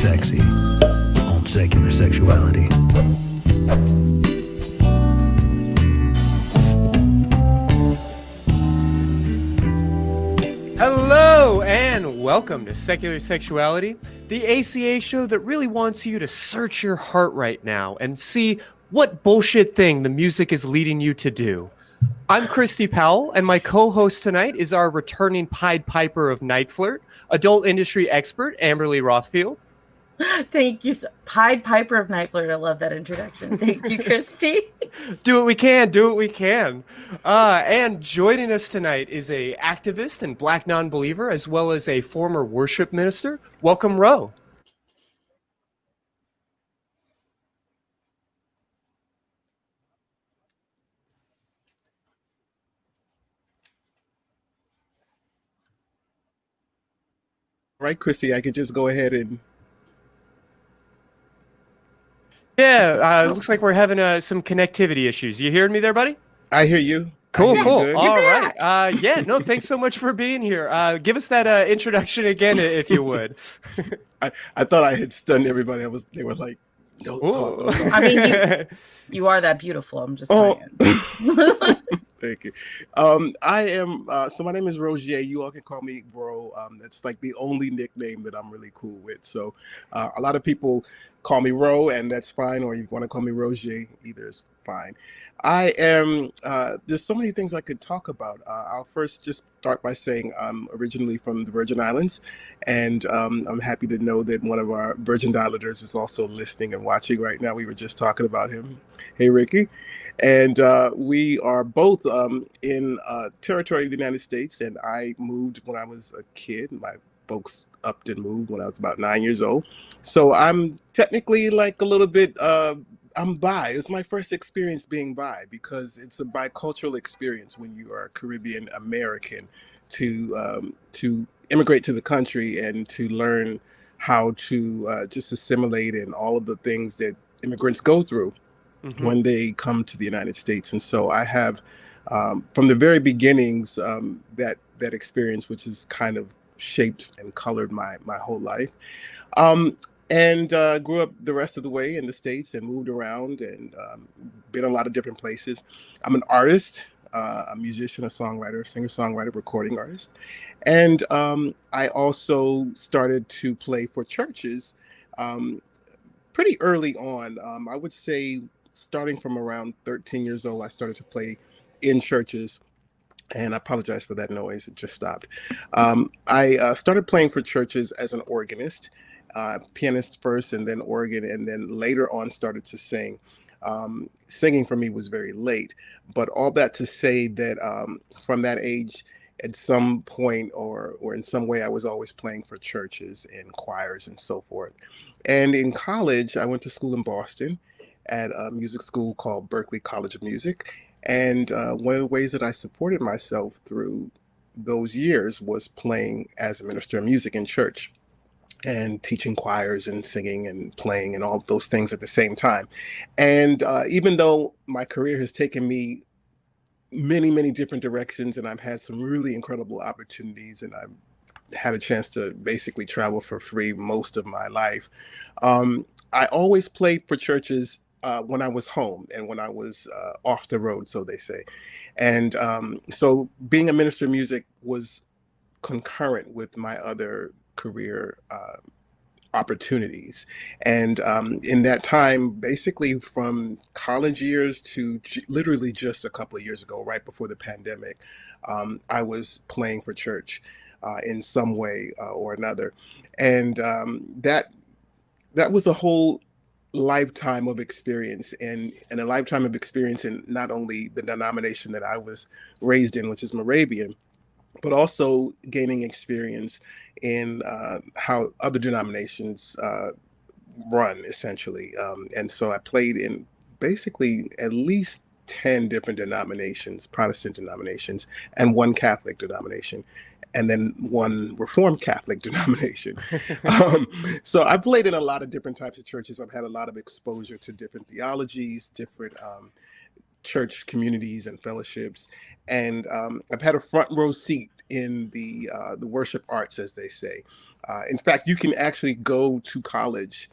sexy on Secular Sexuality. Hello and welcome to Secular Sexuality, the ACA show that really wants you to search your heart right now and see what bullshit thing the music is leading you to do. I'm Christy Powell, and my co-host tonight is our returning Pied Piper of Night Flirt, adult industry expert, Amberly Rothfield. Thank you. Pied Piper of Night Flirt. I love that introduction. Thank you, Christy. Do what we can, do what we can. And joining us tonight is a activist and Black non-believer, as well as a former worship minister. Welcome, Ro. Right, Christy, I could just go ahead and... Yeah, looks like we're having some connectivity issues. You hearing me there, buddy? I hear you. Cool. Good. All right. No, thanks so much for being here. Give us that introduction again, if you would. I thought I had stunned everybody. They were like, don't talk. I mean, you are that beautiful. I'm just saying. Thank you. I am, so my name is Rogier. You all can call me Bro. That's like the only nickname that I'm really cool with. So a lot of people call me Ro, and that's fine. Or you want to call me Rogier, either is fine. I am, there's so many things I could talk about. I'll first just start by saying I'm originally from the Virgin Islands, and I'm happy to know that one of our Virgin Islanders is also listening and watching right now. We were just talking about him. Hey, Ricky. And we are both in territory of the United States, and I moved when I was a kid. My folks upped and moved when I was about 9 years old. So I'm technically like a little bit, I'm bi. It's my first experience being bi, because it's a bicultural experience when you are Caribbean American to immigrate to the country and to learn how to just assimilate and all of the things that immigrants go through when they come to the United States. And so I have, from the very beginnings, that experience, which has kind of shaped and colored my whole life. And grew up the rest of the way in the States and moved around and been a lot of different places. I'm an artist, a musician, a songwriter, singer-songwriter, recording artist. And I also started to play for churches pretty early on. I would say starting from around 13 years old, I started to play in churches. And I apologize for that noise, it just stopped. I started playing for churches as an organist. Pianist first, and then organ, and then later on started to sing. Singing for me was very late, but all that to say that from that age, at some point or in some way, I was always playing for churches and choirs and so forth. And in college, I went to school in Boston at a music school called Berklee College of Music. And one of the ways that I supported myself through those years was playing as a minister of music in church, and teaching choirs and singing and playing and all those things at the same time. And even though my career has taken me many, many different directions, and I've had some really incredible opportunities, and I've had a chance to basically travel for free most of my life, I always played for churches when I was home and when I was off the road, so they say. And so being a minister of music was concurrent with my other career opportunities. And in that time, basically from college years to literally just a couple of years ago, right before the pandemic, I was playing for church in some way or another. And that was a whole lifetime of experience, and a lifetime of experience in not only the denomination that I was raised in, which is Moravian, but also gaining experience in how other denominations run, essentially. And so I played in basically at least 10 different denominations, Protestant denominations, and one Catholic denomination, and then one Reformed Catholic denomination. So I played in a lot of different types of churches. I've had a lot of exposure to different theologies, different church communities and fellowships. And I've had a front row seat in the worship arts, as they say. In fact, you can actually go to college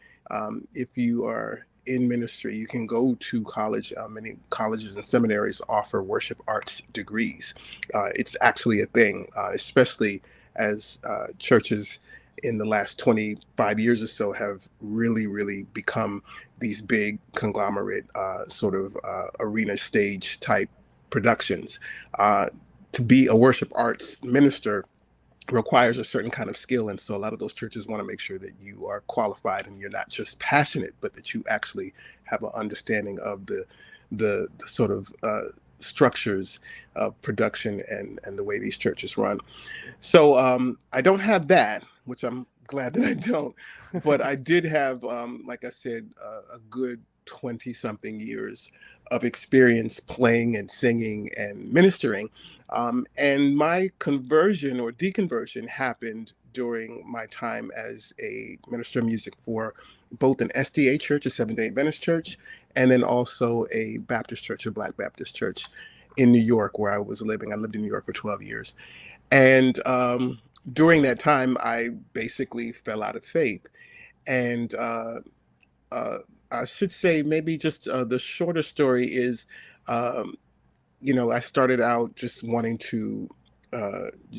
if you are in ministry. You can go to college. Many colleges and seminaries offer worship arts degrees. It's actually a thing, especially as churches in the last 25 years or so have really become these big conglomerate sort of arena stage type productions. To be a worship arts minister requires a certain kind of skill, and so a lot of those churches want to make sure that you are qualified and you're not just passionate, but that you actually have an understanding of the sort of structures of production and the way these churches run. So I don't have that, which I'm glad that I don't, but I did have, like I said, a good 20 something years of experience playing and singing and ministering. And my conversion or deconversion happened during my time as a minister of music for both an SDA church, a Seventh-day Adventist church, and then also a Baptist church, a Black Baptist church in New York, where I was living. I lived in New York for 12 years. And during that time, I basically fell out of faith. And I should say maybe just the shorter story is, I started out just wanting to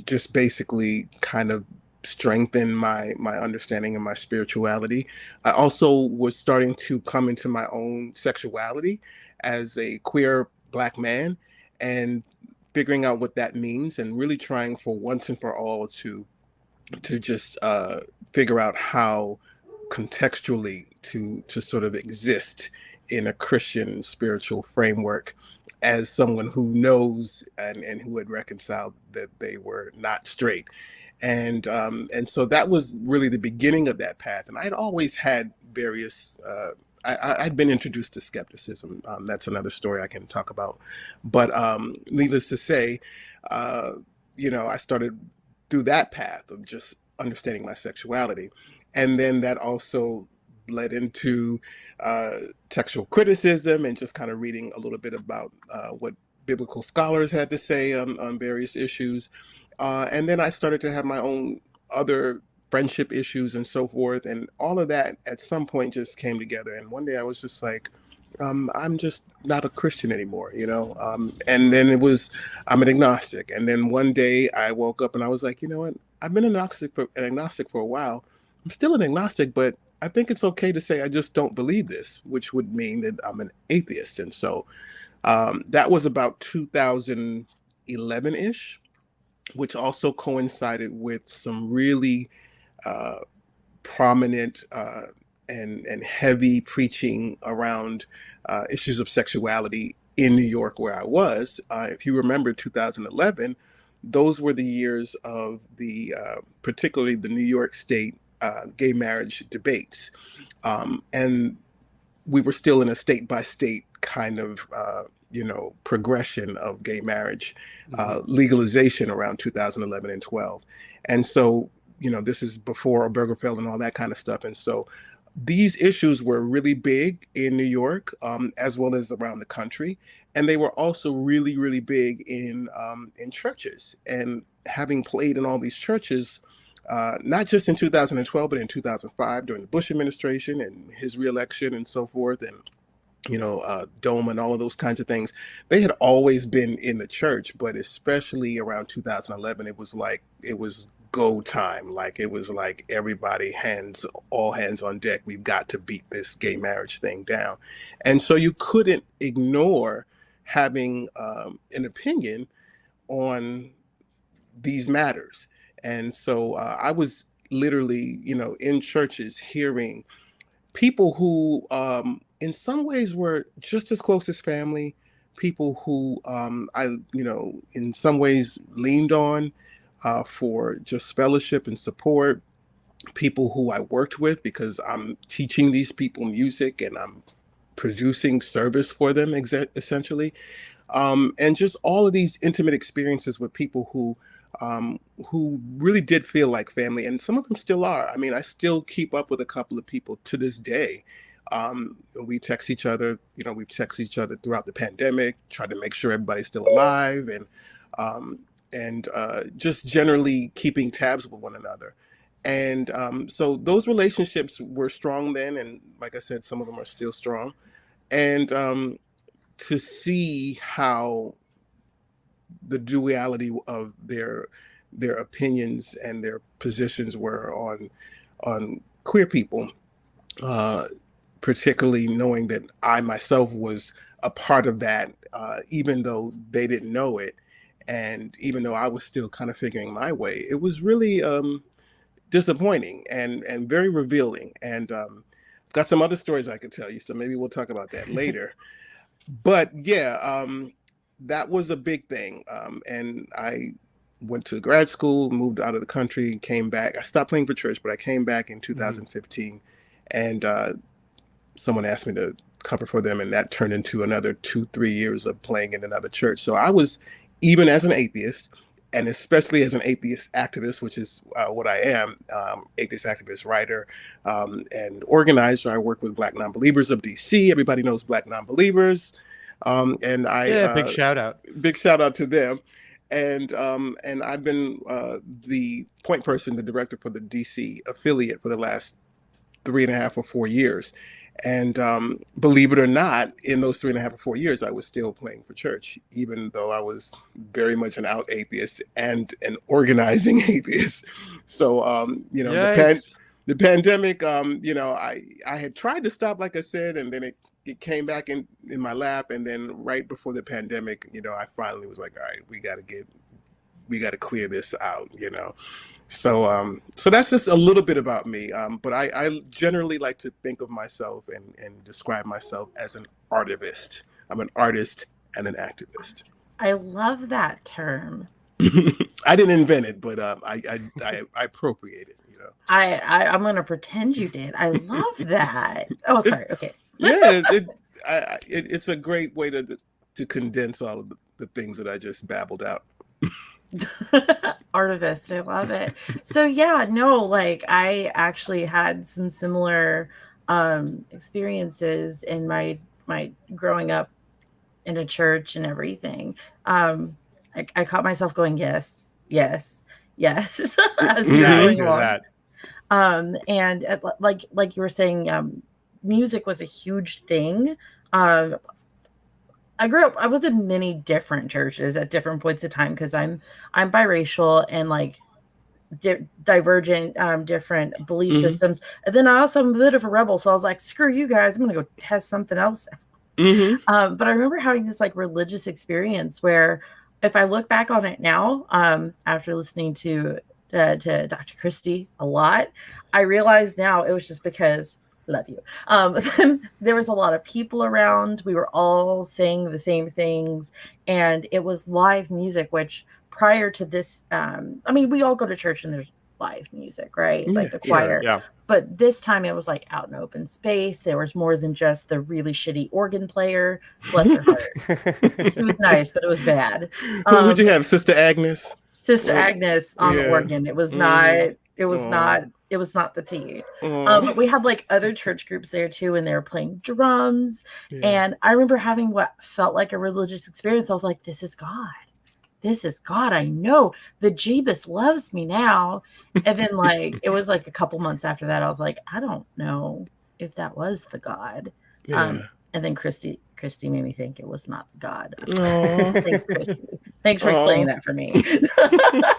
just basically kind of strengthen my understanding of my spirituality. I also was starting to come into my own sexuality as a queer Black man and figuring out what that means, and really trying for once and for all to just figure out how contextually to sort of exist in a Christian spiritual framework as someone who knows and who had reconciled that they were not straight. And so that was really the beginning of that path. And I'd always had various, I'd been introduced to skepticism. That's another story I can talk about. But needless to say, I started through that path of just understanding my sexuality. And then that also led into textual criticism and just kind of reading a little bit about what biblical scholars had to say on various issues. And then I started to have my own other friendship issues and so forth. And all of that at some point just came together. And one day I was just like, I'm just not a Christian anymore, and then I'm an agnostic. And then one day I woke up and I was like, you know what? I've been an agnostic for a while. I'm still an agnostic, but I think it's okay to say I just don't believe this, which would mean that I'm an atheist. And so that was about 2011-ish, which also coincided with some really prominent and heavy preaching around issues of sexuality in New York, where I was. If you remember 2011, those were the years of particularly the New York State gay marriage debates. And we were still in a state by state kind of, progression of gay marriage legalization around 2011 and 12. And so, this is before Obergefell and all that kind of stuff. And so these issues were really big in New York, as well as around the country. And they were also really, really big in churches. And having played in all these churches, not just in 2012, but in 2005 during the Bush administration and his reelection and so forth, and Dome and all of those kinds of things, they had always been in the church, but especially around 2011, it was go time. Like it was like everybody all hands on deck. We've got to beat this gay marriage thing down. And so you couldn't ignore having an opinion on these matters. And so I was literally, in churches hearing people who in some ways were just as close as family, people who I, in some ways leaned on for just fellowship and support, people who I worked with because I'm teaching these people music and I'm producing service for them essentially. And just all of these intimate experiences with people who really did feel like family, and some of them still are. I mean, I still keep up with a couple of people to this day. We text each other, we've texted each other throughout the pandemic, tried to make sure everybody's still alive, and just generally keeping tabs with one another. And so those relationships were strong then, and like I said, some of them are still strong. And to see how the duality of their opinions and their positions were on queer people, particularly knowing that I myself was a part of that, even though they didn't know it, and even though I was still kind of figuring my way, it was really disappointing and very revealing. And got some other stories I could tell you, so maybe we'll talk about that later. But yeah, that was a big thing. And I went to grad school, moved out of the country, came back. I stopped playing for church, but I came back in 2015, and someone asked me to cover for them, and that turned into another 2-3 years of playing in another church. So I was, even as an atheist, and especially as an atheist activist, which is what I am, atheist activist, writer, and organizer. I work with Black Nonbelievers of DC. Everybody knows Black Nonbelievers. And I big shout out to them. And I've been the point person, the director for the DC affiliate for the last 3.5 or 4 years. And believe it or not, in those 3.5 or 4 years, I was still playing for church, even though I was very much an out atheist and an organizing atheist. So, you know, the pandemic, you know, I had tried to stop, like I said, and then it came back in my lap. And then right before the pandemic, you know, I finally was like, all right, we got to clear this out, you know. So so that's just a little bit about me. But I generally like to think of myself and describe myself as an artivist. I'm an artist and an activist. I love that term. I didn't invent it, but I appropriate it, you know. I'm going to pretend you did. I love that. Oh, sorry. Okay. Yeah, it's a great way to condense all of the things that I just babbled out. Artivist, I love it. So yeah, no, like I actually had some similar experiences in my growing up in a church and everything. I caught myself going yes as you're going along. And like you were saying, music was a huge thing. I grew up, I was in many different churches at different points of time because I'm biracial and like divergent, different belief systems. And then I also am a bit of a rebel. So I was like, screw you guys, I'm going to go test something else. But I remember having this like religious experience where if I look back on it now, after listening to Dr. Christy a lot, I realize now it was just because love you. There was a lot of people around. We were all saying the same things, and it was live music, which prior to this, I mean, we all go to church and there's live music, right? Like the choir. Yeah. But this time it was like out in open space. There was more than just the really shitty organ player. Bless her heart. She was nice, but it was bad. Who would you have? Sister Agnes? Sister Agnes on the organ. It was not. It was not. It was not the tea. But we had like other church groups there too, and they were playing drums. And I remember having what felt like a religious experience. I was like, "This is God. This is God. I know the Jeebus loves me now." And then like it was like a couple months after that, I was like, I don't know if that was the God. And then Christy made me think it was not the God. Thanks, Christy. Thanks for explaining that for me.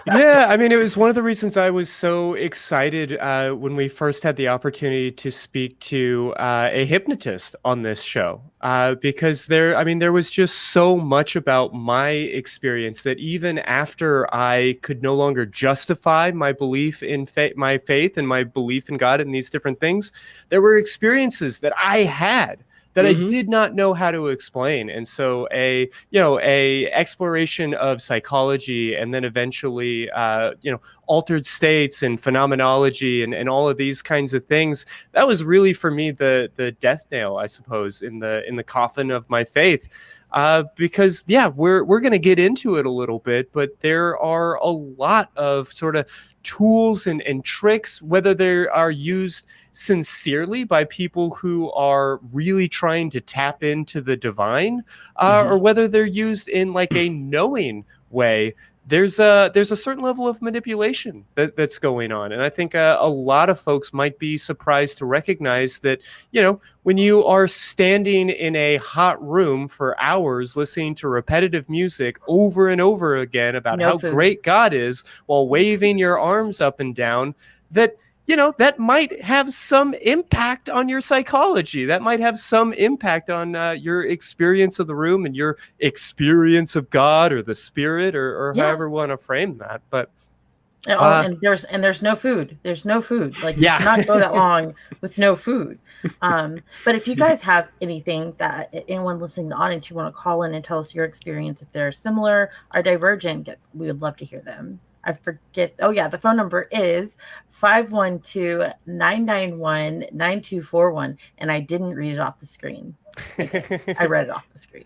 Yeah, I mean, it was one of the reasons I was so excited when we first had the opportunity to speak to a hypnotist on this show, because there was just so much about my experience that even after I could no longer justify my belief in my faith and my belief in God and these different things, there were experiences that I had that I did not know how to explain. And so a exploration of psychology and then eventually, altered states and phenomenology and all of these kinds of things, that was really for me the death nail, I suppose, in the coffin of my faith. Because we're going to get into it a little bit, but there are a lot of sort of tools and tricks, whether they are used sincerely by people who are really trying to tap into the divine, or whether they're used in like a knowing way there's a certain level of manipulation that's going on. And I think a lot of folks might be surprised to recognize that, when you are standing in a hot room for hours listening to repetitive music over and over again about No how food. great God is while waving your arms up and down, that that might have some impact on your psychology. That might have some impact on your experience of the room and your experience of God or the spirit, or however we want to frame that. But and there's no food. There's no food. Like, you cannot go that long with no food. But if you guys have anything that anyone listening to the audience, you want to call in and tell us your experience, if they're similar or divergent, we would love to hear them. I forget. Oh yeah, the phone number is 512-991-9241, and I didn't read it off the screen. I read it off the screen.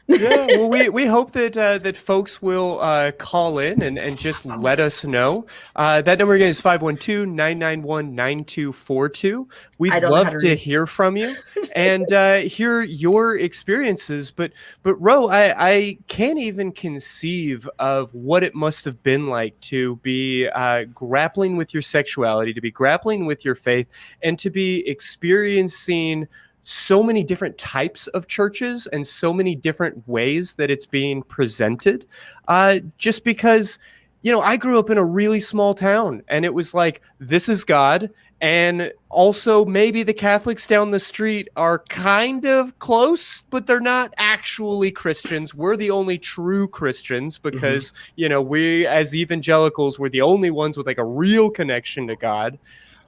Yeah, well, we hope that folks will call in and just let us know. That number again is 512-991-9242. We'd love to hear from you and hear your experiences. But Ro, I can't even conceive of what it must have been like to be grappling with your sexuality, to be grappling with your faith, and to be experiencing so many different types of churches and so many different ways that it's being presented. Just because, I grew up in a really small town, and it was like, this is God. And also maybe the Catholics down the street are kind of close, but they're not actually Christians. We're the only true Christians because, we as evangelicals, we're the only ones with like a real connection to God.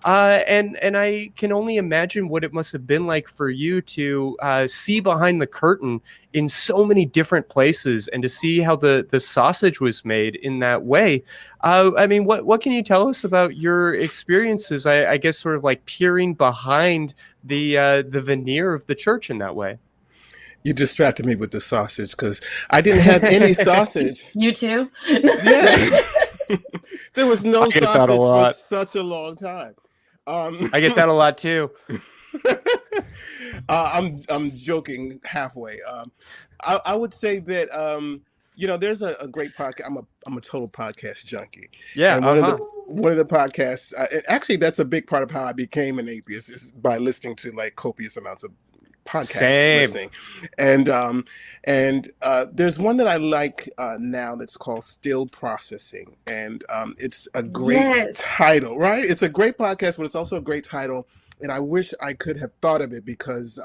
And I can only imagine what it must have been like for you to see behind the curtain in so many different places, and to see how the sausage was made in that way. I mean, what can you tell us about your experiences? I guess sort of like peering behind the veneer of the church in that way. You distracted me with the sausage because I didn't have any sausage. You too? Yeah. There was no sausage for such a long time. I get that a lot too. I'm joking halfway. I would say that there's a great podcast. I'm a total podcast junkie. Yeah. And one of the podcasts. Actually, that's a big part of how I became an atheist, is by listening to like copious amounts of podcast listening. And there's one that I like now that's called Still Processing, and it's a great title, right? It's a great podcast, but it's also a great title, and I wish I could have thought of it, because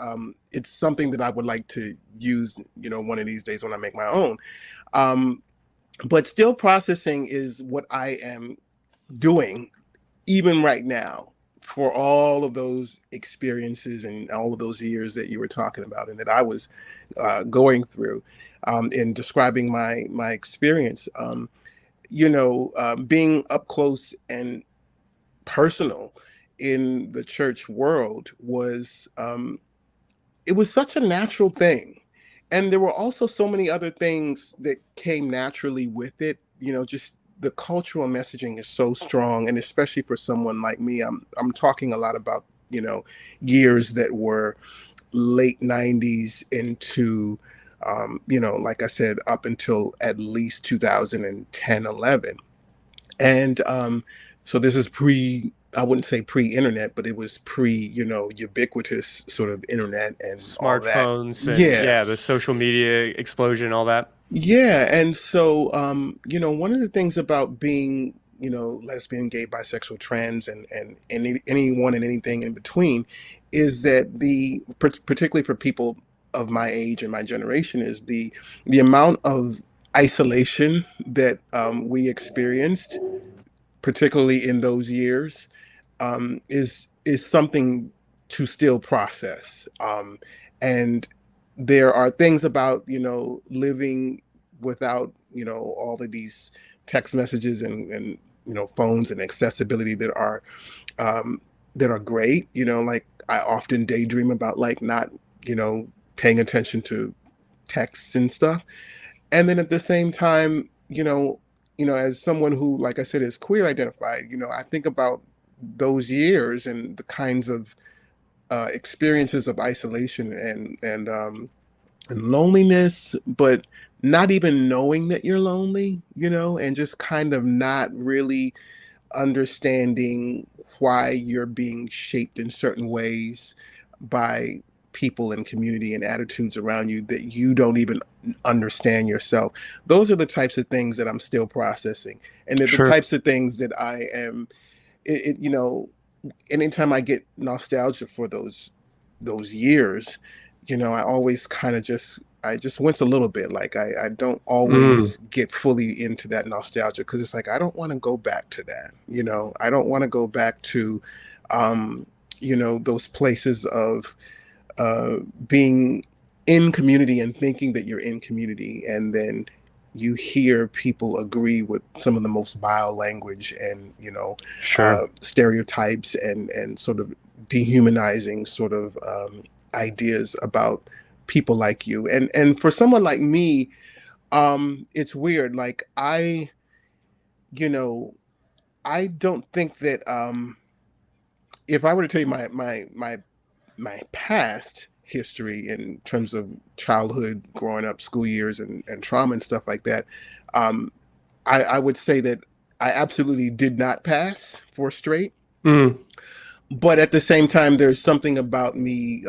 it's something that I would like to use one of these days when I make my own. But Still Processing is what I am doing even right now, for all of those experiences and all of those years that you were talking about and that I was going through in describing my experience. Being up close and personal in the church world was, it was such a natural thing. And there were also so many other things that came naturally with it, just the cultural messaging is so strong, and especially for someone like me, I'm talking a lot about years that were late 90s into like I said, up until at least 2010-11, and so this is I wouldn't say pre-internet, but it was ubiquitous sort of internet and smartphones all that. And the social media explosion, all that. Yeah. And so, one of the things about being, lesbian, gay, bisexual, trans, and anyone and anything in between is that particularly for people of my age and my generation, is the amount of isolation that we experienced, particularly in those years, is something to still process. And there are things about, living without, all of these text messages and phones and accessibility that are great. Like I often daydream about like not, paying attention to texts and stuff. And then at the same time, as someone who, like I said, is queer identified, I think about those years and the kinds of experiences of isolation and loneliness, but not even knowing that you're lonely, and just kind of not really understanding why you're being shaped in certain ways by people and community and attitudes around you that you don't even understand yourself. Those are the types of things that I'm still processing. And they're the Sure. types of things that I am, anytime I get nostalgia for those years, I always kind of I just wince a little bit. Like I don't always get fully into that nostalgia, because it's like I don't want to go back to that. I don't want to go back to those places of being in community and thinking that you're in community, and then you hear people agree with some of the most vile language and Sure. stereotypes and sort of dehumanizing sort of ideas about people like you. And for someone like me, it's weird. Like I don't think that if I were to tell you my past history in terms of childhood, growing up, school years, and trauma and stuff like that, I would say that I absolutely did not pass for straight. But at the same time, there's something about me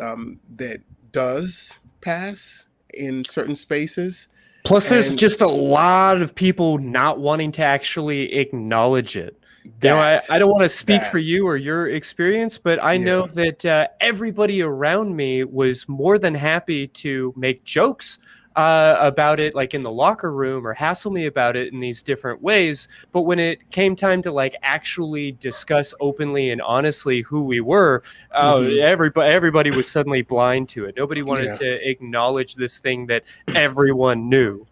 that does pass in certain spaces. Plus, there's just a lot of people not wanting to actually acknowledge it. I don't want to speak for you or your experience, but I know that everybody around me was more than happy to make jokes about it, like in the locker room, or hassle me about it in these different ways. But when it came time to like actually discuss openly and honestly who we were, everybody was suddenly blind to it. Nobody wanted to acknowledge this thing that everyone knew.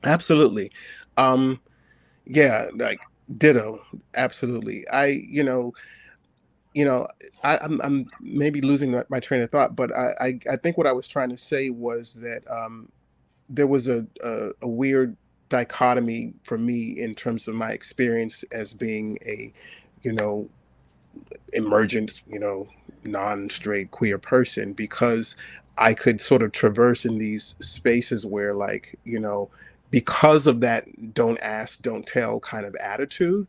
Absolutely. Like ditto. Absolutely. I'm maybe losing my train of thought, but I think what I was trying to say was that there was a weird dichotomy for me in terms of my experience as being a, emergent, non-straight queer person, because I could sort of traverse in these spaces where, like, because of that don't ask, don't tell kind of attitude,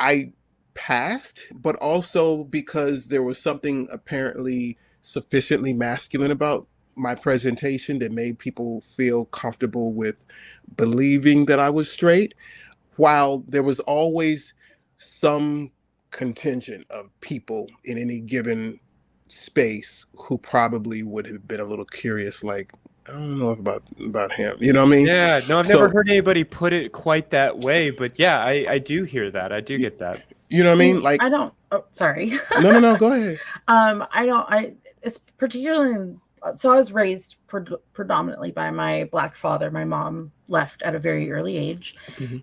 I passed, but also because there was something apparently sufficiently masculine about my presentation that made people feel comfortable with believing that I was straight, while there was always some contingent of people in any given space who probably would have been a little curious, like, I don't know about him. You know what I mean? Yeah, no, I've never heard anybody put it quite that way, but yeah, I do hear that. I do get that. You know what I mean? Like, I don't. Oh, sorry. No. Go ahead. It's particularly. So I was raised predominantly by my Black father. My mom left at a very early age,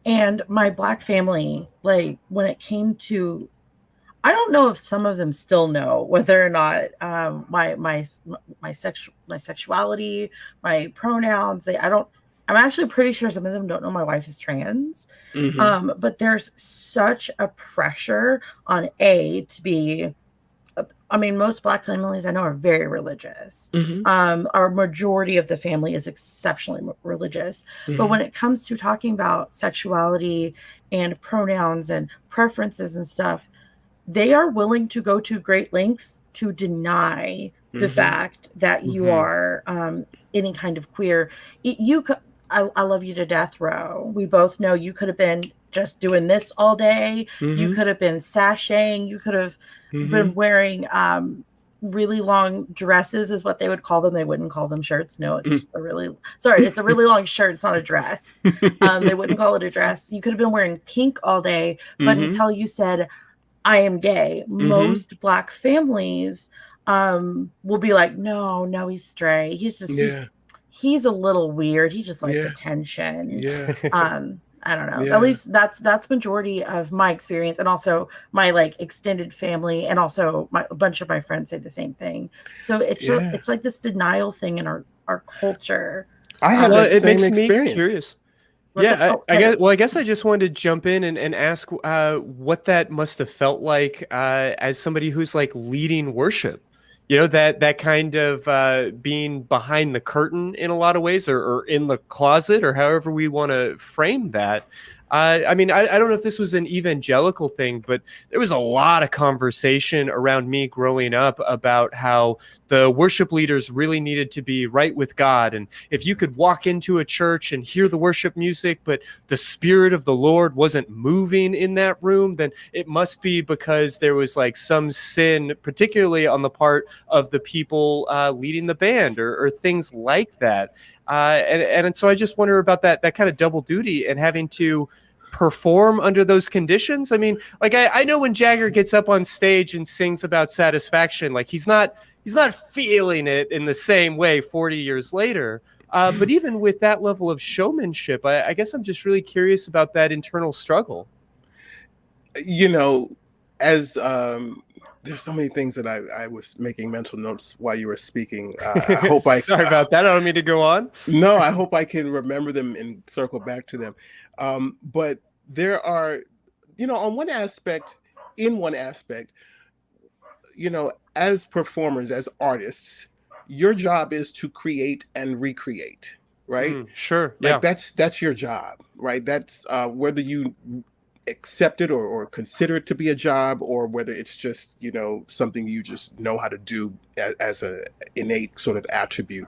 and my Black family, like when it came to, I don't know if some of them still know whether or not my sexuality, my pronouns. I'm actually pretty sure some of them don't know my wife is trans. But there's such a pressure on to be. I mean, most Black families I know are very religious. Our majority of the family is exceptionally religious. But when it comes to talking about sexuality and pronouns and preferences and stuff, they are willing to go to great lengths to deny the fact that you are any kind of queer. I love you to death, Ro. We both know you could have been just doing this all day. You could have been sashaying. You could have been wearing really long dresses, is what they would call them. They wouldn't call them shirts. No, it's just it's a really long shirt. It's not a dress. They wouldn't call it a dress. You could have been wearing pink all day, but until you said, I am gay, most Black families will be like, no, he's straight. He's just, he's a little weird. He just likes attention. I don't know. At least that's majority of my experience, and also my like extended family, and also a bunch of my friends say the same thing. So it's like this denial thing in our culture. I have that same makes experience. Me curious. I guess I just wanted to jump in and ask what that must have felt like as somebody who's like leading worship. You know, that kind of being behind the curtain in a lot of ways, or in the closet, or however we want to frame that. I mean, I don't know if this was an evangelical thing, but there was a lot of conversation around me growing up about how the worship leaders really needed to be right with God. And if you could walk into a church and hear the worship music, but the Spirit of the Lord wasn't moving in that room, then it must be because there was like some sin, particularly on the part of the people leading the band, or things like that. And so I just wonder about that kind of double duty and having to perform under those conditions. I mean, like I know when Jagger gets up on stage and sings about satisfaction, like he's not feeling it in the same way 40 years later. But even with that level of showmanship, I guess I'm just really curious about that internal struggle. You know, as there's so many things that I was making mental notes while you were speaking. I hope Sorry about that. I don't mean to go on. No, I hope I can remember them and circle back to them. But there are, you know, in one aspect, you know, as performers, as artists, your job is to create and recreate, right? Sure. Like Yeah. that's your job, right? That's whether you accept it or consider it to be a job, or whether it's just, you know, something you just know how to do as a innate sort of attribute.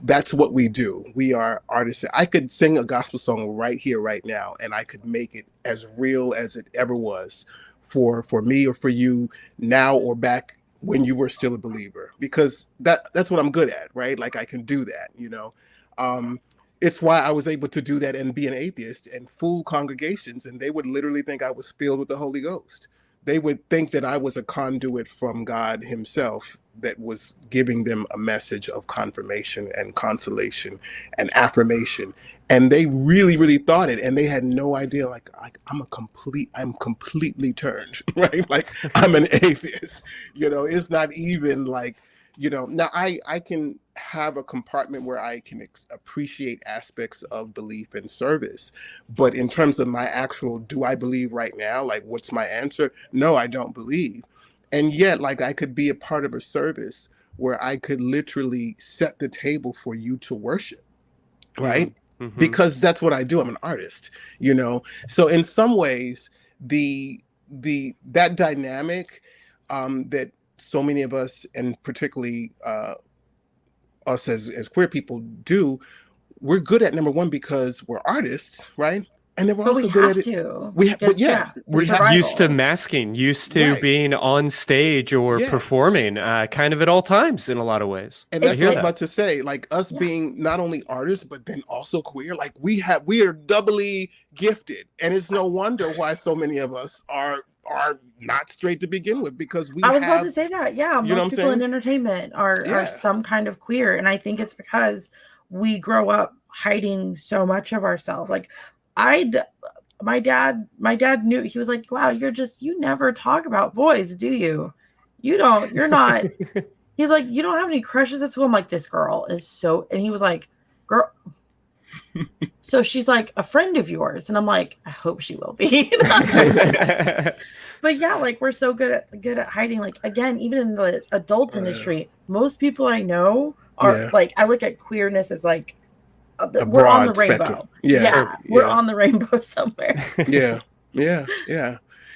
That's what we do. We are artists. I could sing a gospel song right here, right now, and I could make it as real as it ever was for me or for you now or back when you were still a believer, because that's what I'm good at, right? Like I can do that, you know. It's why I was able to do that and be an atheist and fool congregations, and they would literally think I was filled with the Holy Ghost. They would think that I was a conduit from God himself that was giving them a message of confirmation and consolation and affirmation. And they really, really thought it, and they had no idea, like I'm completely turned, right? Like I'm an atheist, you know. It's not even like, you know, now I can have a compartment where I can appreciate aspects of belief and service, but in terms of my actual, do I believe right now? Like, what's my answer? No, I don't believe. And yet, like, I could be a part of a service where I could literally set the table for you to worship, right? Mm-hmm. Because that's what I do. I'm an artist, you know. So in some ways, that dynamic that so many of us, and particularly us as queer people, do, we're good at, number one, because we're artists, right? And then we're also good at it. We're used to masking, used to being on stage or performing, kind of at all times in a lot of ways. And that's what I was about to say. Like us being not only artists but then also queer, like we are doubly gifted, and it's no wonder why so many of us are not straight to begin with, because I was about to say that. Yeah, most people in entertainment are some kind of queer, and I think it's because we grow up hiding so much of ourselves. Like my dad knew. He was like, wow, you never talk about boys, do you? You're not. He's like, you don't have any crushes at school. I'm like, this girl is so, and he was like, girl, so she's like a friend of yours, and I'm like, I hope she will be. But yeah, like we're so good at hiding. Like, again, even in the adult industry, most people I know are like, I look at queerness as like, we're on the rainbow. We're on the rainbow somewhere.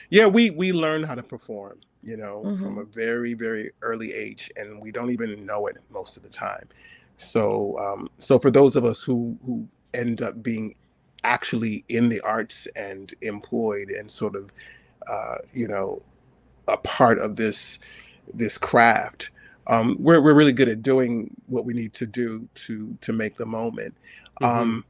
We learn how to perform, you know, from a very, very early age, and we don't even know it most of the time. So for those of us who end up being actually in the arts and employed and sort of you know, a part of this craft, we're really good at doing what we need to do to make the moment. And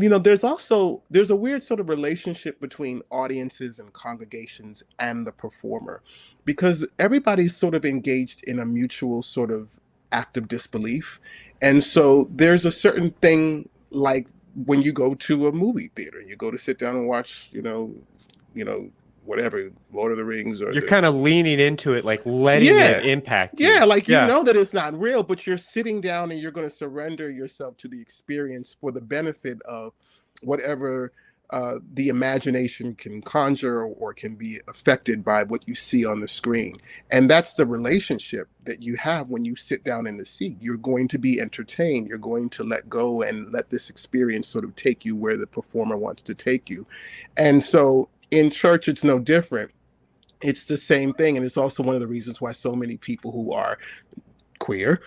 you know, there's a weird sort of relationship between audiences and congregations and the performer, because everybody's sort of engaged in a mutual sort of act of disbelief. And so there's a certain thing, like when you go to a movie theater, you go to sit down and watch, you know, whatever, Lord of the Rings, or you're kind of leaning into it, like letting it impact you. Like, you know that it's not real, but you're sitting down and you're going to surrender yourself to the experience for the benefit of whatever the imagination can conjure or can be affected by what you see on the screen. And that's the relationship that you have when you sit down in the seat. You're going to be entertained. You're going to let go and let this experience sort of take you where the performer wants to take you. And so in church, it's no different. It's the same thing. And it's also one of the reasons why so many people who are queer,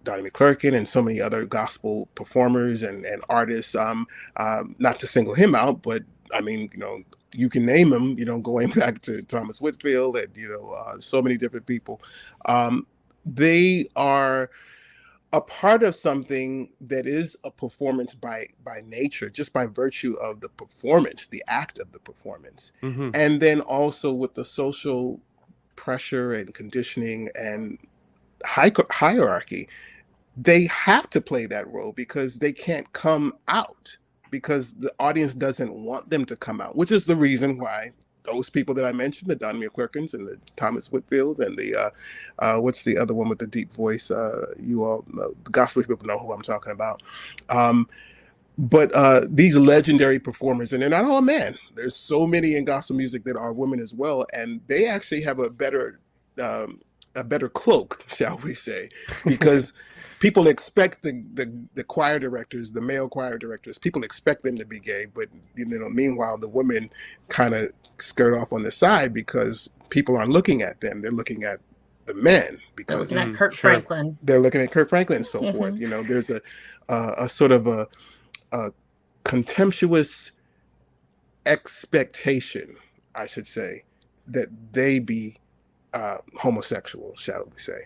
Donnie McClurkin and so many other gospel performers and artists, not to single him out, but I mean, you can name them, going back to Thomas Whitfield and, so many different people. They are a part of something that is a performance by nature, just by virtue of the performance, the act of the performance. Mm-hmm. And then also with the social pressure and conditioning and hierarchy, they have to play that role because they can't come out because the audience doesn't want them to come out, which is the reason why those people that I mentioned, the Donnie McClurkins and the Thomas Whitfields and the what's the other one with the deep voice? You all know, the gospel people know who I'm talking about. But these legendary performers, and they're not all men. There's so many in gospel music that are women as well, and they actually have a better cloak, shall we say, because people expect the choir directors, the male choir directors, people expect them to be gay, but meanwhile the women kind of skirt off on the side because people aren't looking at them; they're looking at the men because they're looking at Kirk Franklin. They're looking at Kirk Franklin and so forth. There's a sort of a contemptuous expectation, I should say, that they be homosexual, shall we say.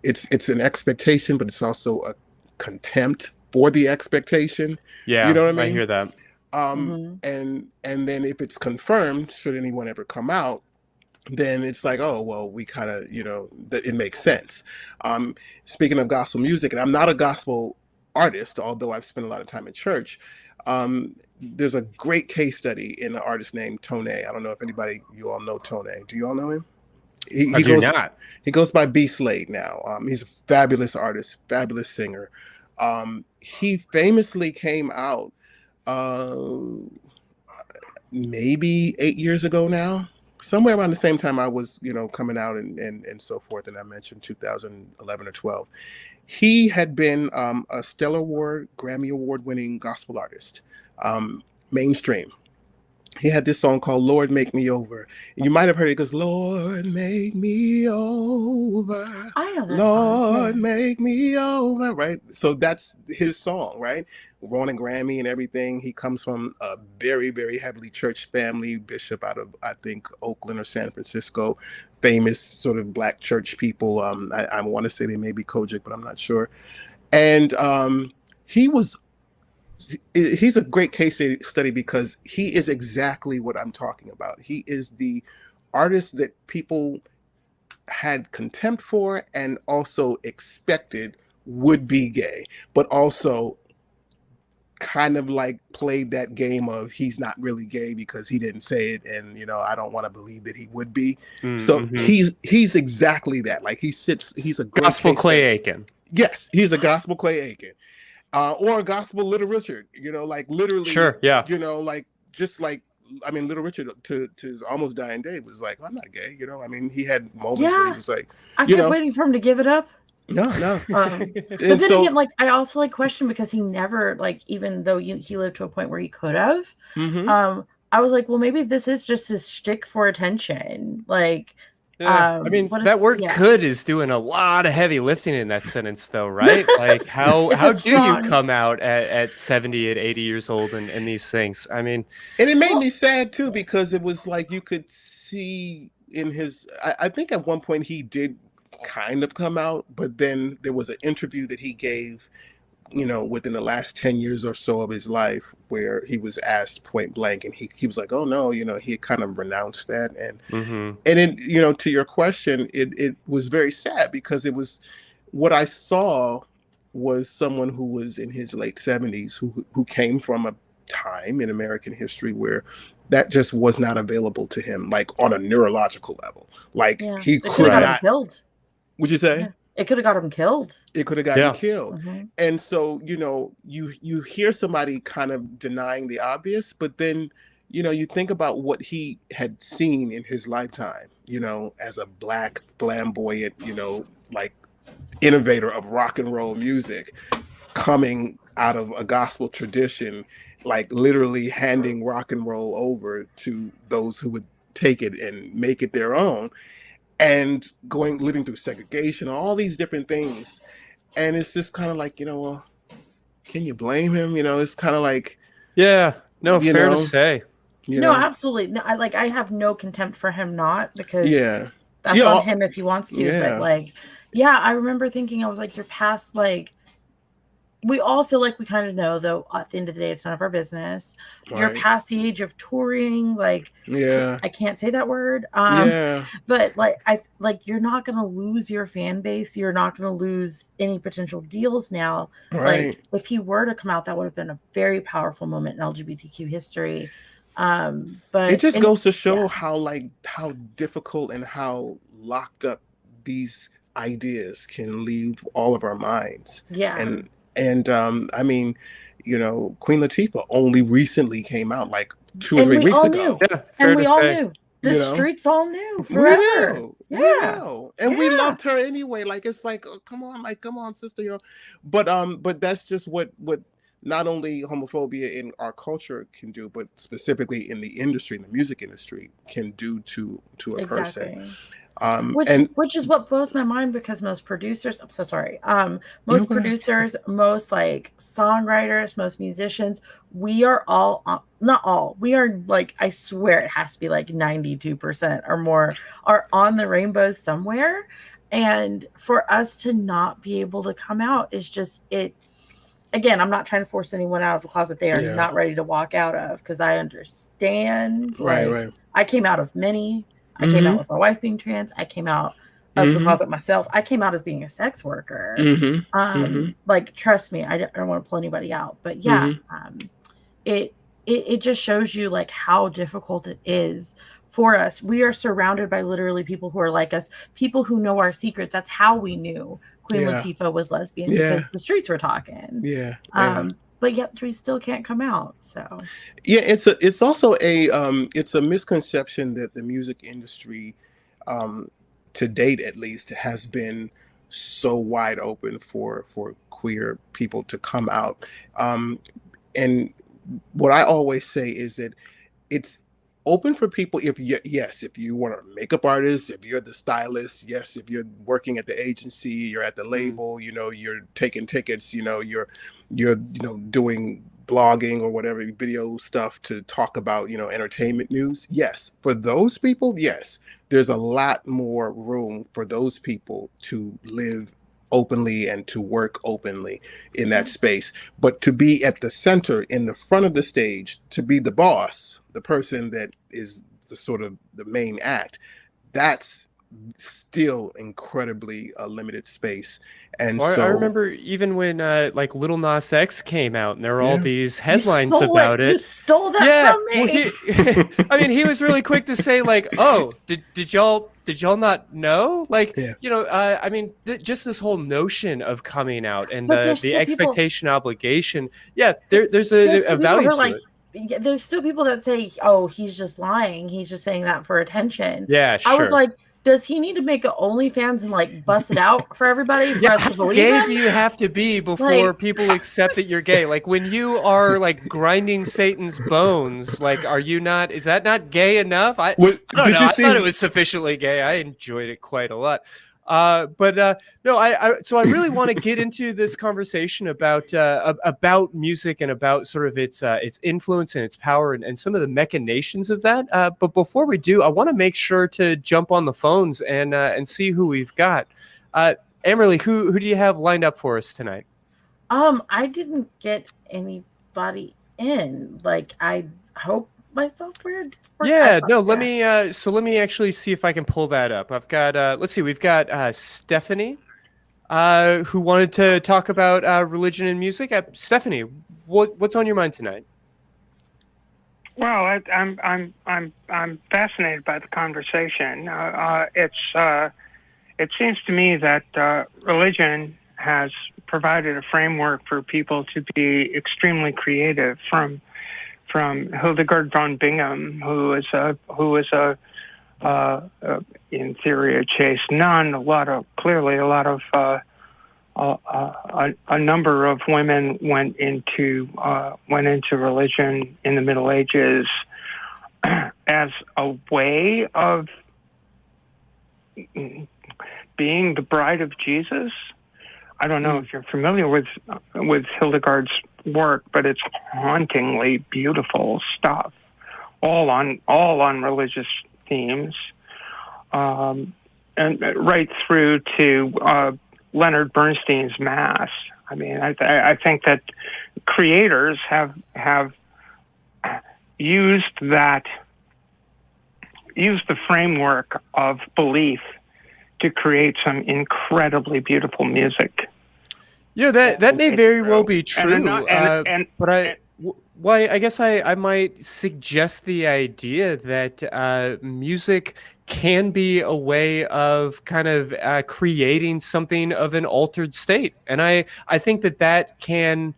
It's an expectation, but it's also a contempt for the expectation. Yeah, you know what I mean? I hear that. And then if it's confirmed, should anyone ever come out, then it's like, oh well, we kind of that it makes sense. Speaking of gospel music, and I'm not a gospel artist, although I've spent a lot of time in church. There's a great case study in an artist named Tone. I don't know if you all know Tone. Do you all know him? I do not. He goes by B. Slade now. He's a fabulous artist, fabulous singer. He famously came out maybe 8 years ago now, somewhere around the same time I was, coming out and so forth. And I mentioned 2011 or 12. He had been a Stellar Award, Grammy Award winning gospel artist, mainstream. He had this song called Lord Make Me Over. And you might have heard it. It goes, Lord, make me over. I know that Lord, song. make me over. Right? So that's his song, right? Won a Grammy and everything. He comes from a very, very heavily church family, bishop out of, I think, Oakland or San Francisco. Famous sort of black church people. I want to say they may be Kojic, but I'm not sure. And he's a great case study because he is exactly what I'm talking about. He is the artist that people had contempt for and also expected would be gay, but also kind of like played that game of he's not really gay because he didn't say it, and I don't want to believe that he would be. So he's exactly that. Like he's a great gospel Clay Aiken. Yes, he's a gospel Clay Aiken. Or a gospel Little Richard, like literally, sure, yeah, like just like, I mean, Little Richard to his almost dying day was like, I'm not gay, I mean, he had moments where he was like, I kept waiting for him to give it up. No. But then again, like I also question because he never, like, even though he lived to a point where he could have, I was like, well, maybe this is just his shtick for attention, like. I mean, that word "could" is doing a lot of heavy lifting in that sentence, though, right? Like, how do you come out at 70 and 80 years old and these things? I mean, and it made me sad too because it was like you could see in his. I think at one point he did kind of come out, but then there was an interview that he gave, within the last 10 years or so of his life, where he was asked point blank, and he was like, "Oh no," he had kind of renounced that, and it, to your question, it was very sad because it was what I saw was someone who was in his late 70s who came from a time in American history where that just was not available to him, like on a neurological level, like he could not build. Would you say? Yeah. it could have got him killed. It could have gotten Yeah. killed. Mhm. And so, you hear somebody kind of denying the obvious, but then, you think about what he had seen in his lifetime, as a Black, flamboyant, like innovator of rock and roll music, coming out of a gospel tradition, like literally handing rock and roll over to those who would take it and make it their own, and living through segregation, all these different things. And it's just kind of like, well, can you blame him? It's kind of like, Yeah. No, You fair know, to say. No, absolutely. No, I have no contempt for him not, because yeah, that's Yeah, on him if he wants to. yeah. But like, yeah, I remember thinking, I was like, you're past, like, we all feel like we kind of know, though at the end of the day it's none of our business. You're Right. past the age of touring, like, Yeah, I can't say that word. yeah, But like you're not gonna lose your fan base. You're not gonna lose any potential deals now. right. Like, if he were to come out, that would have been a very powerful moment in LGBTQ history. But It just goes to show yeah. how difficult and how locked up these ideas can leave all of our minds. Yeah. And I mean, Queen Latifah only recently came out like 2 or And 3 we weeks all ago. knew. Yeah, fair And we to all say. knew. The You know? streets all knew We forever. know, Yeah. we know, and we Yeah. loved her anyway. Like, it's like, oh, come on, sister, But that's just what not only homophobia in our culture can do, but specifically in the industry, in the music industry, can do to a person. Exactly. And Which is what blows my mind, because most producers, I'm so sorry. Most go ahead. producers, most like songwriters, most musicians, we are all not all. We are, like, I swear it has to be like 92% or more are on the rainbow somewhere. And for us to not be able to come out is just it. Again, I'm not trying to force anyone out of the closet they are Yeah. not ready to walk out of, because I understand. Right, Like, right. I came out of many. I came out with my wife being trans. I came out of the closet myself. I came out as being a sex worker. Like, trust me, I don't want to pull anybody out. But yeah, it just shows you, like, how difficult it is for us. We are surrounded by literally people who are like us, people who know our secrets. That's how we knew Queen Yeah. Latifah was lesbian, Yeah. because the streets were talking. Yeah. But yet we still can't come out. So Yeah, it's also it's a misconception that the music industry, to date at least, has been so wide open for queer people to come out. And what I always say is that it's open for people if you want a makeup artist, if you're the stylist, yes, if you're working at the agency, you're at the label, you're taking tickets, you're doing blogging or whatever, video stuff to talk about, entertainment news. Yes, for those people, yes, there's a lot more room for those people to live openly and to work openly in that space. But to be at the center, in the front of the stage, to be the boss, the person that is the sort of the main act, that's still incredibly limited space. And Well, so I remember even when like Lil Nas X came out, and there were all Yeah. these headlines you stole about You it. stole that Yeah, from me. well, I mean, he was really quick to say, like, "Oh, did y'all not know?" Like, Yeah. I mean, just this whole notion of coming out and But there's the still people- expectation, obligation. Yeah, there's There's a still people value who are to like, it. there's still people that say, "Oh, he's just lying. He's just saying that for attention." Yeah, sure. I was like, does he need to make an OnlyFans and like bust it out for everybody for us How to believe gay him? do you have to be before Like- people accept that you're gay? Like, when you are like grinding Satan's bones, like, are you not? Is that not gay enough? I don't know. I thought it was sufficiently gay. I enjoyed it quite a lot. No, so I really want to get into this conversation about music and about sort of its influence and its power and some of the machinations of that. But before we do, I want to make sure to jump on the phones and see who we've got. Amberly, who do you have lined up for us tonight? I didn't get anybody in. Like, I hope my software. Yeah, no, let me actually see if I can pull that up. I've got let's see, we've got Stephanie who wanted to talk about religion and music. Stephanie, what's on your mind tonight? Well, I'm fascinated by the conversation. it seems to me that religion has provided a framework for people to be extremely creative. From Hildegard von Bingen, who is a in theory a chaste nun. A number of women went into religion in the Middle Ages as a way of being the bride of Jesus. I don't know if you're familiar with Hildegard's work, but it's hauntingly beautiful stuff, all on religious themes, and right through to Leonard Bernstein's Mass. I mean, I think that creators have used the framework of belief to create some incredibly beautiful music. That may very well be true. I guess I might suggest the idea that music can be a way of kind of creating something of an altered state, and I think that can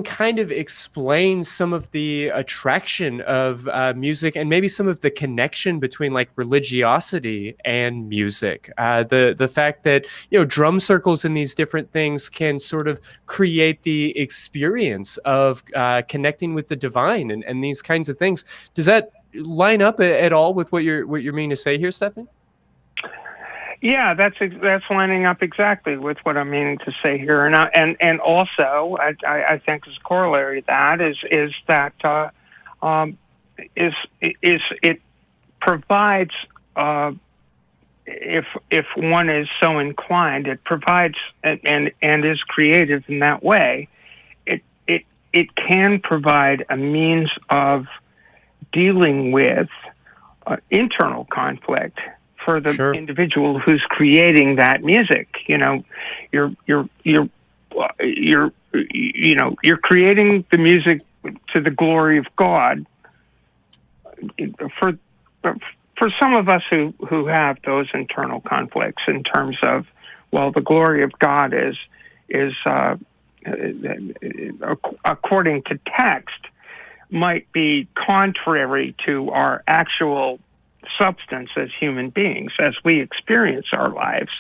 kind of explain some of the attraction of music, and maybe some of the connection between like religiosity and music. The fact that, drum circles and these different things can sort of create the experience of connecting with the divine and these kinds of things. Does that line up at all with what you're meaning to say here, Stephanie? Yeah, that's lining up exactly with what I'm meaning to say here, and also I think as a corollary to that is that it provides, if one is so inclined, it provides and is creative in that way. It can provide a means of dealing with internal conflict for the individual who's creating that music. You're creating the music to the glory of God. For some of us who have those internal conflicts in terms of, well, the glory of God is according to text, might be contrary to our actual substance as human beings, as we experience our lives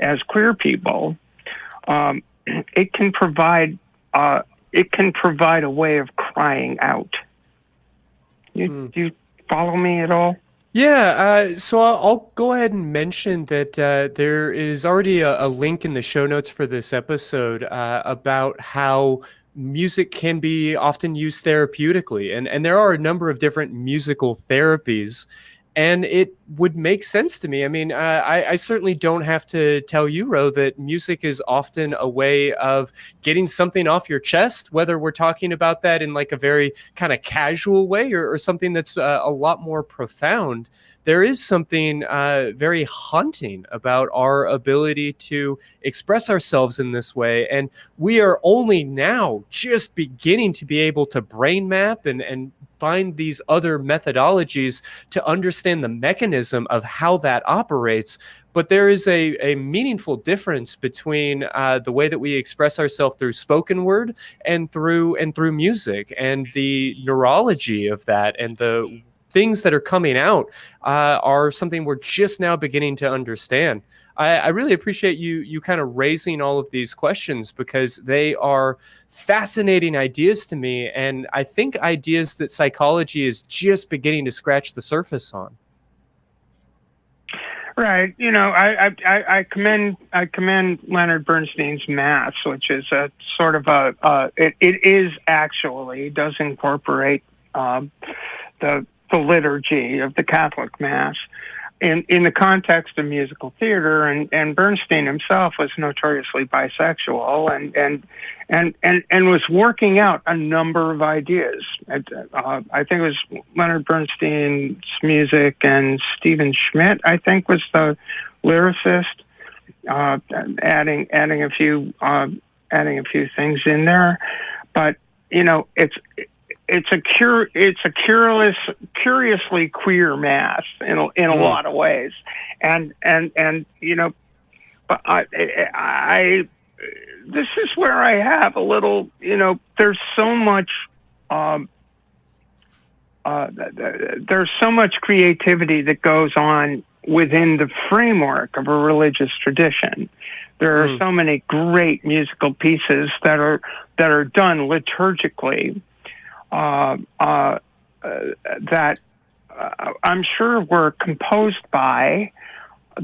as queer people. It can provide a way of crying out. Do you follow me at all? Yeah, so I'll go ahead and mention that there is already a link in the show notes for this episode about how music can be often used therapeutically, and there are a number of different musical therapies. And it would make sense to me. I mean, I certainly don't have to tell you, Ro, that music is often a way of getting something off your chest, whether we're talking about that in like a very kind of casual way or something that's a lot more profound. There is something very haunting about our ability to express ourselves in this way. And we are only now just beginning to be able to brain map and find these other methodologies to understand the mechanism of how that operates. But there is a meaningful difference between the way that we express ourselves through spoken word and through music, and the neurology of that and the things that are coming out are something we're just now beginning to understand. I really appreciate you kind of raising all of these questions, because they are fascinating ideas to me, and I think ideas that psychology is just beginning to scratch the surface on. Right. I commend Leonard Bernstein's Mass, which is a sort of it does incorporate the liturgy of the Catholic Mass in the context of musical theater, and Bernstein himself was notoriously bisexual and was working out a number of ideas. I think it was Leonard Bernstein's music, and Stephen Schmidt, I think, was the lyricist, adding a few things in there. But curiously queer mass in a lot of ways, and but I this is where I have a little, there's so much creativity that goes on within the framework of a religious tradition. There are so many great musical pieces that are done liturgically that I'm sure were composed by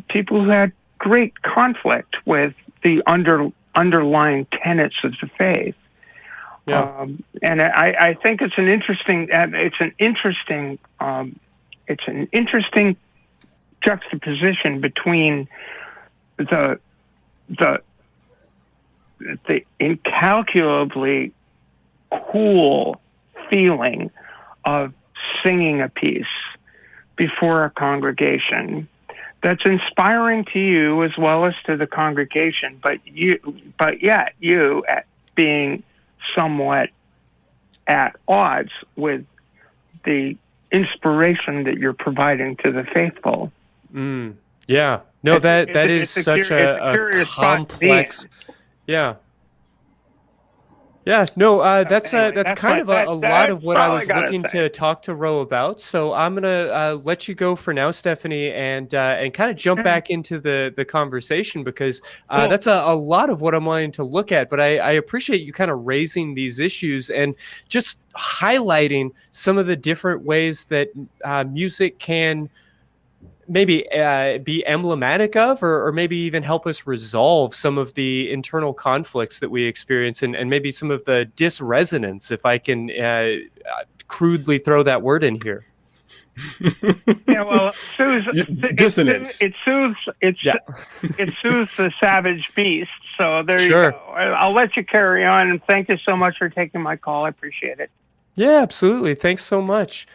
people who had great conflict with the underlying tenets of the faith. Yeah. And I think it's an interesting juxtaposition between the incalculably cool feeling of singing a piece before a congregation that's inspiring to you as well as to the congregation, but yet you being somewhat at odds with the inspiration that you're providing to the faithful. Yeah. No, that is such a complex. Yeah. Yeah, no, that's kind of a lot of what I was looking to talk to Ro about. So I'm gonna let you go for now, Stephanie, and kind of jump back into the conversation, because that's a lot of what I'm wanting to look at. But I appreciate you kind of raising these issues and just highlighting some of the different ways that music can maybe be emblematic of, or maybe even help us resolve some of the internal conflicts that we experience, and maybe some of the disresonance, if I can crudely throw that word in here. Yeah, well, dissonance. It soothes the savage beast. So there you go. I'll let you carry on, and thank you so much for taking my call. I appreciate it. Yeah, absolutely. Thanks so much.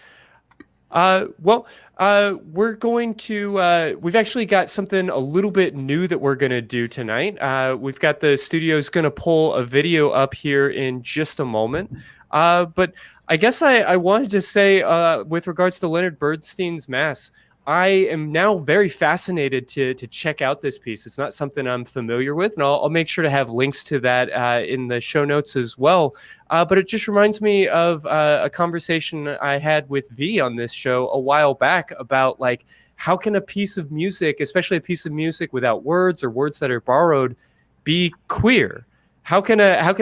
We're going to, we've actually got something a little bit new that we're going to do tonight. We've got the studio's going to pull a video up here in just a moment. But I guess I wanted to say, with regards to Leonard Bernstein's Mass, I am now very fascinated to check out this piece. It's not something I'm familiar with, and I'll make sure to have links to that in the show notes as well. But it just reminds me of a conversation I had with V on this show a while back about, like, how can a piece of music, especially a piece of music without words or words that are borrowed, be queer? How can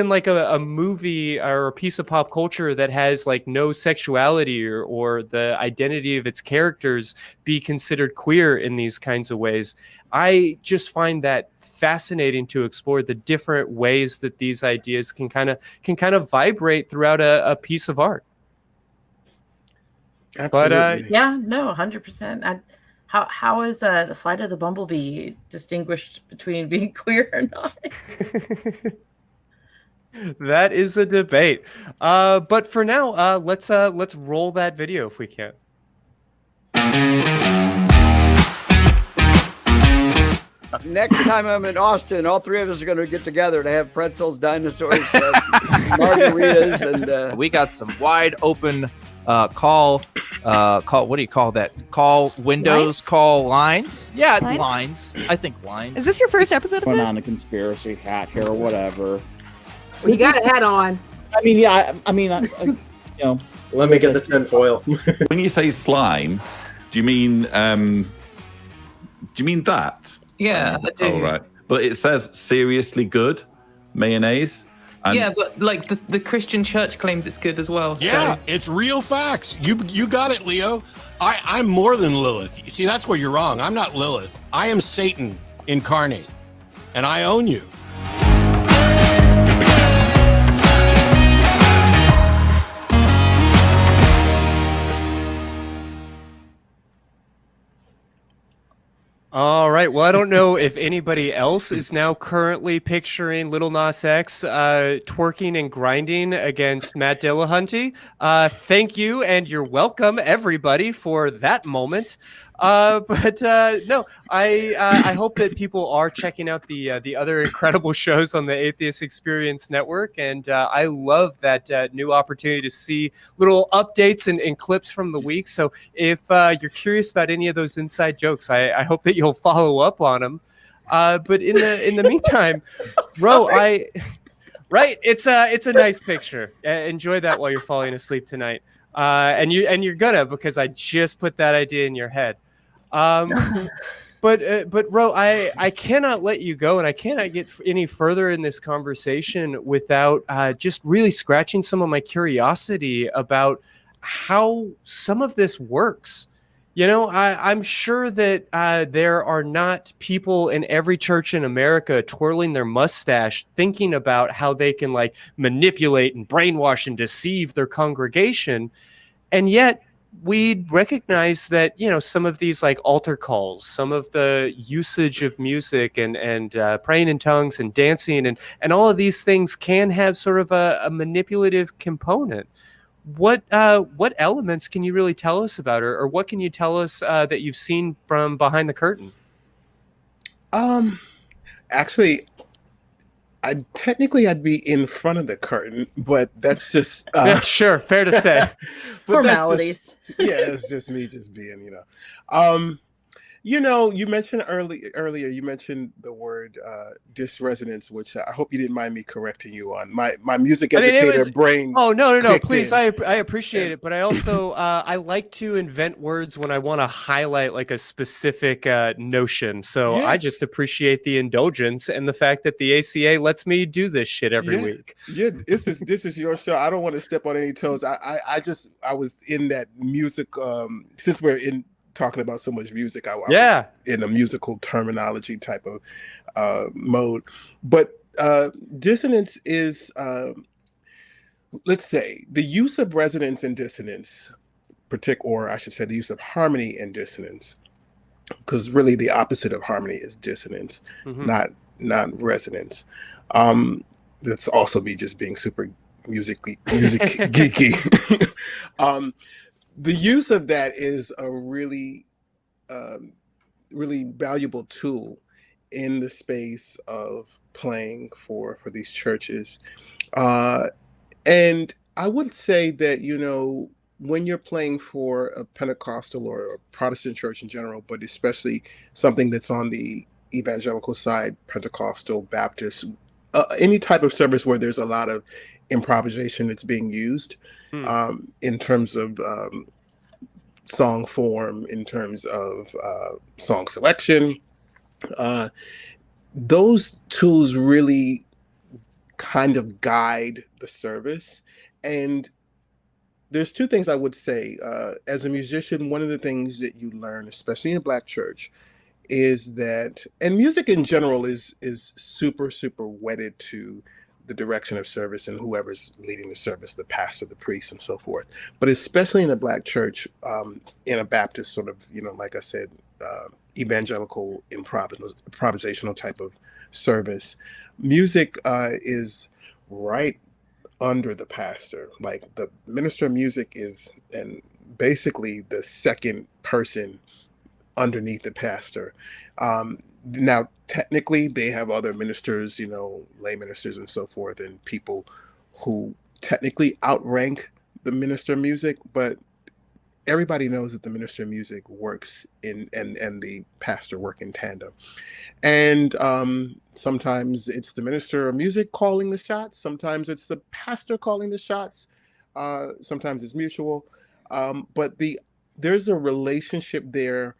like a movie or a piece of pop culture that has like no sexuality or the identity of its characters be considered queer in these kinds of ways? I just find that fascinating to explore the different ways that these ideas can kind of vibrate throughout a piece of art. Absolutely. But, yeah, no, 100%. How is the Flight of the Bumblebee distinguished between being queer or not? That is a debate. But for now, let's roll that video if we can. Next time I'm in Austin, all three of us are going to get together to have pretzels, dinosaurs, margaritas, and we got some wide open call. What do you call that? Call windows, lines? Call lines. Yeah, lines. I think lines. Is this your first episode of Put this? on a conspiracy hat here or whatever. You got a hat on. I mean, yeah. I mean, you know. Let me get the tinfoil. When you say slime, do you mean that? Yeah, I do. Oh, right. But it says seriously good mayonnaise. Yeah, but like the Christian church claims it's good as well. Yeah, so. It's real facts. You got it, Leo. I'm more than Lilith. You see, that's where you're wrong. I'm not Lilith. I am Satan incarnate, and I own you. All right. Well, I don't know if anybody else is now currently picturing Lil Nas X twerking and grinding against Matt Dillahunty. Thank you, and you're welcome, everybody, for that moment. No, I hope that people are checking out the other incredible shows on the Atheist Experience Network, and I love that new opportunity to see little updates and clips from the week. So if you're curious about any of those inside jokes, I hope that you'll follow up on them. But in the meantime, Ro, right, it's a nice picture. Enjoy that while you're falling asleep tonight. And you're gonna, because I just put that idea in your head. But Ro, I cannot let you go, and I cannot get any further in this conversation without just really scratching some of my curiosity about how some of this works. I'm sure that there are not people in every church in America twirling their mustache thinking about how they can like manipulate and brainwash and deceive their congregation. And yet we recognize that, some of these like altar calls, some of the usage of music and praying in tongues and dancing and all of these things can have sort of a manipulative component. What elements can you really tell us about, or what can you tell us that you've seen from behind the curtain? Actually, I'd be in front of the curtain, but that's just sure, fair to say. Formalities. It's just me just being, you mentioned earlier, you mentioned the word dysresonance, which I hope you didn't mind me correcting you on. My music educator brain. Oh, no, please. I appreciate it. But I also, I like to invent words when I want to highlight like a specific notion. So I just appreciate the indulgence and the fact that the ACA lets me do this shit every week. Yeah, this is your show. I don't want to step on any toes. I was in that music, since we're talking about so much music, I was in a musical terminology type of mode. But dissonance is, let's say, the use of resonance and dissonance, or I should say the use of harmony and dissonance, because really the opposite of harmony is dissonance, not resonance. That's also me just being super music geeky. The use of that is a really, really valuable tool in the space of playing for these churches. And I would say that, when you're playing for a Pentecostal or a Protestant church in general, but especially something that's on the evangelical side, Pentecostal, Baptist, any type of service where there's a lot of improvisation that's being used, in terms of song form, in terms of song selection. Those tools really kind of guide the service. And there's two things I would say. As a musician, one of the things that you learn, especially in a Black church, is that, and music in general is super, super wedded to the direction of service and whoever's leading the service, the pastor, the priest, and so forth. But especially in a Black church, in a Baptist sort of, like I said, evangelical improvisational type of service, music is right under the pastor. Like the minister of music is, and basically the second person underneath the pastor. Now, technically, they have other ministers, lay ministers and so forth, and people who technically outrank the minister of music, but everybody knows that the minister of music works and the pastor work in tandem. And sometimes it's the minister of music calling the shots. Sometimes it's the pastor calling the shots. Sometimes it's mutual. But there's a relationship there.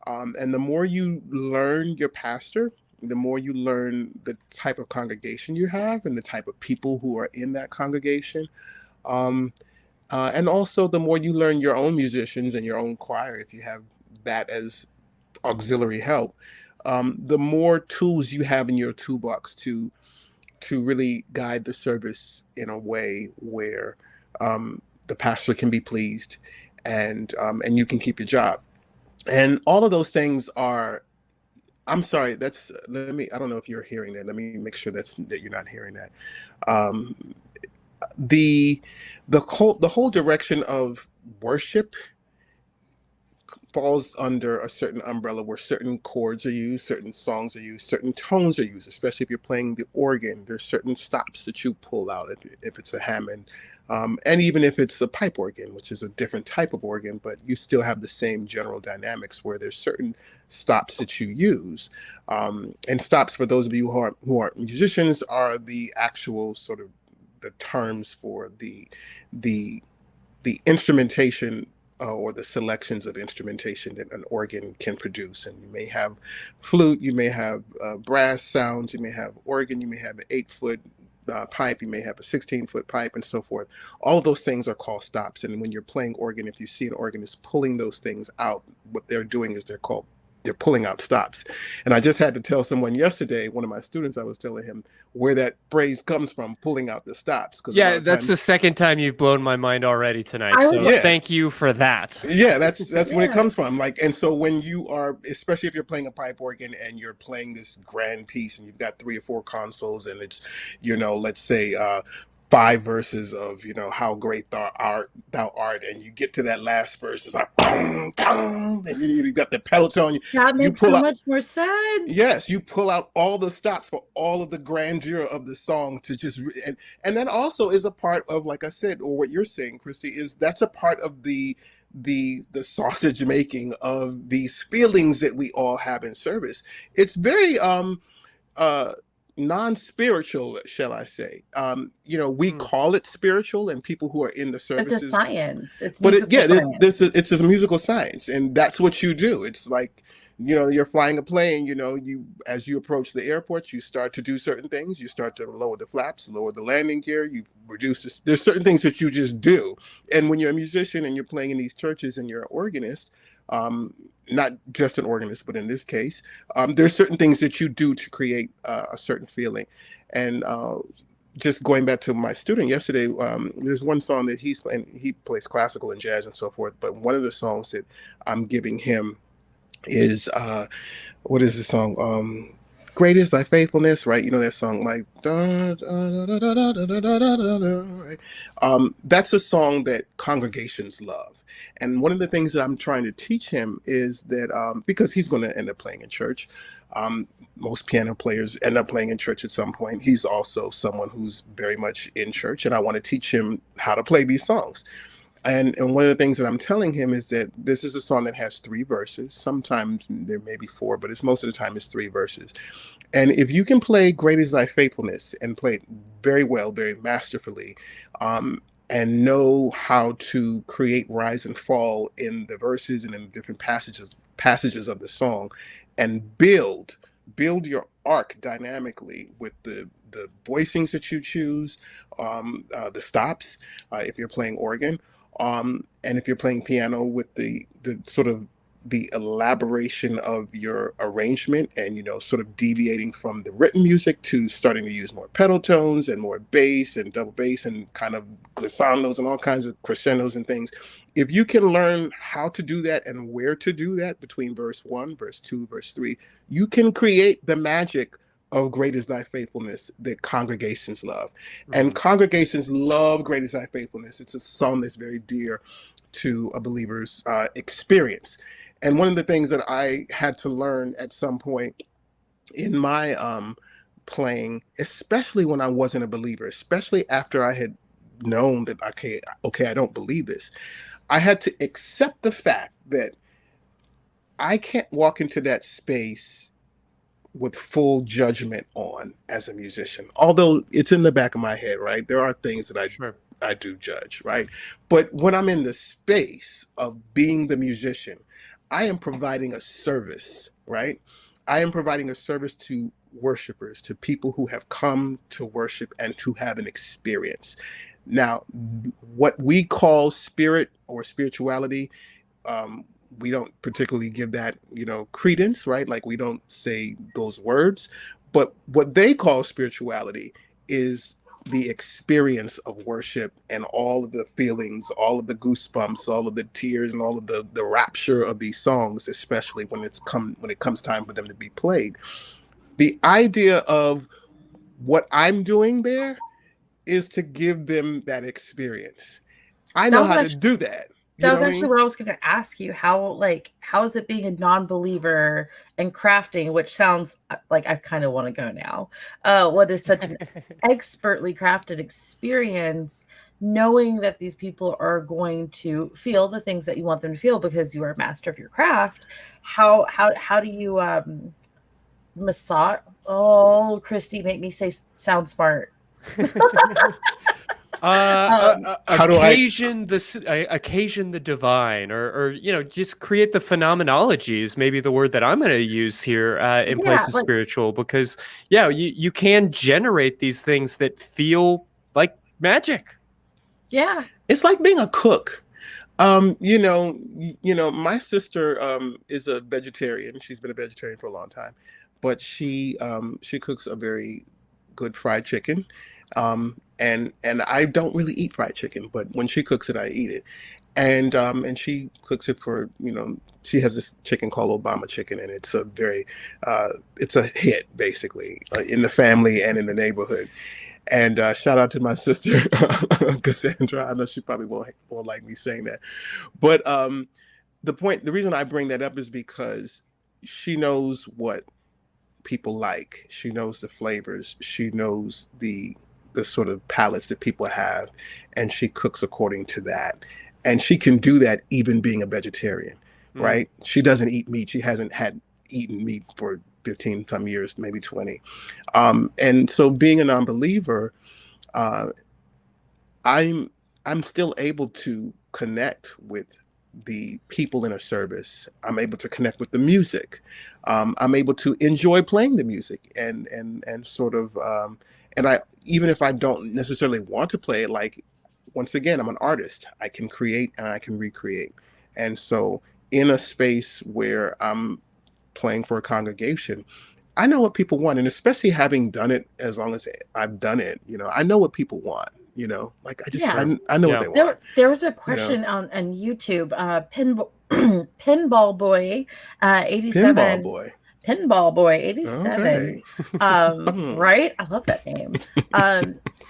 And the more you learn your pastor, the more you learn the type of congregation you have and the type of people who are in that congregation. And also the more you learn your own musicians and your own choir, if you have that as auxiliary help, the more tools you have in your toolbox to really guide the service in a way where the pastor can be pleased and you can keep your job. And all of those things are, I'm sorry, I don't know if you're hearing that. Let me make sure that you're not hearing that. The whole direction of worship falls under a certain umbrella where certain chords are used, certain songs are used, certain tones are used, especially if you're playing the organ. There's certain stops that you pull out if it's a Hammond. And even if it's a pipe organ, which is a different type of organ, but you still have the same general dynamics where there's certain stops that you use. And stops, for those of you who aren't musicians, are the actual sort of the terms for the instrumentation or the selections of instrumentation that an organ can produce. And you may have flute, you may have brass sounds, you may have organ, you may have an 8-foot pipe, you may have a 16-foot pipe, and so forth. All of those things are called stops. And when you're playing organ, if you see an organist pulling those things out, what they're doing is they're pulling out stops. And I just had to tell someone yesterday, one of my students, I was telling him where that phrase comes from, pulling out the stops. Yeah, that's the second time you've blown my mind already tonight. So thank you for that. Yeah, that's where it comes from. Like, and so when you are, especially if you're playing a pipe organ and you're playing this grand piece and you've got 3 or 4 consoles and it's, let's say 5 verses of, how great thou art, and you get to that last verse, it's like, boom, boom, and you got the pedal tone. That makes so much more sense. Yes, you pull out all the stops for all of the grandeur of the song to just, and that also is a part of, like I said, or what you're saying, Christy, is that's a part of the sausage making of these feelings that we all have in service. It's very, non-spiritual, shall I say? We call it spiritual, and people who are in the services. It's a science. It's it's a musical science, and that's what you do. It's like, you're flying a plane. As you approach the airport, you start to do certain things. You start to lower the flaps, lower the landing gear. You reduce this. There's certain things that you just do. And when you're a musician and you're playing in these churches and you're an organist, not just an organist, but in this case, there's certain things that you do to create a certain feeling. And just going back to my student yesterday, there's one song that he's playing. He plays classical and jazz and so forth. But one of the songs that I'm giving him is, what is the song? Great is thy faithfulness, right? That song, like, right? That's a song that congregations love. And one of the things that I'm trying to teach him is that, because he's going to end up playing in church, most piano players end up playing in church at some point. He's also someone who's very much in church, and I want to teach him how to play these songs. And one of the things that I'm telling him is that this is a song that has 3 verses. Sometimes there may be 4, but most of the time it's 3 verses. And if you can play Great is Thy Faithfulness and play it very well, very masterfully, and know how to create rise and fall in the verses and in different passages of the song, and build your arc dynamically with the voicings that you choose, the stops, if you're playing organ, and if you're playing piano, with the sort of the elaboration of your arrangement, and sort of deviating from the written music to starting to use more pedal tones and more bass and double bass and kind of glissandos and all kinds of crescendos and things. If you can learn how to do that and where to do that between verse 1, verse 2, verse 3, you can create the magic of Great is Thy Faithfulness that congregations love. And congregations love Great is Thy Faithfulness. It's a song that's very dear to a believer's experience. And one of the things that I had to learn at some point in my playing, especially when I wasn't a believer, especially after I had known that, okay, I don't believe this, I had to accept the fact that I can't walk into that space with full judgment on as a musician. Although it's in the back of my head, right? There are things that I do judge, right? But when I'm in the space of being the musician, I am providing a service, right? I am providing a service to worshipers, to people who have come to worship and who have an experience. Now, what we call spirit or spirituality, we don't particularly give that, credence, right? Like, we don't say those words. But what they call spirituality is the experience of worship and all of the feelings, all of the goosebumps, all of the tears, and all of the rapture of these songs, especially when it comes time for them to be played. The idea of what I'm doing there is to give them that experience. I know how to do that. That was actually what I was going to ask you. How is it being a non-believer and crafting, which sounds like I kind of want to go now. What is such an expertly crafted experience, knowing that these people are going to feel the things that you want them to feel because you are a master of your craft. How do you massage? Oh, Christy, make me sound smart. Occasion the divine, or just create the phenomenology is maybe the word that I'm going to use here in place of spiritual, because you can generate these things that feel like magic. Yeah, it's like being a cook. My sister is a vegetarian. She's been a vegetarian for a long time, but she cooks a very good fried chicken. And I don't really eat fried chicken, but when she cooks it, I eat it. And she cooks it for, she has this chicken called Obama chicken, and it's a very, it's a hit basically in the family and in the neighborhood. And shout out to my sister, Cassandra. I know she probably won't like me saying that, but the reason I bring that up is because she knows what people like. She knows the flavors. She knows the sort of palates that people have, and she cooks according to that. And she can do that even being a vegetarian, right? She doesn't eat meat. She hasn't eaten meat for 15 some years, maybe 20. And so being a non-believer, I'm still able to connect with the people in a service. I'm able to connect with the music. I'm able to enjoy playing the music and sort of, and even if I don't necessarily want to play it, like, once again, I'm an artist. I can create and I can recreate. And so in a space where I'm playing for a congregation, I know what people want. And especially having done it as long as I've done it, I know what people want, like I know what they want. There was a question on YouTube, Pinball Boy 87. Pinball Boy 87. Okay. Right? I love that name.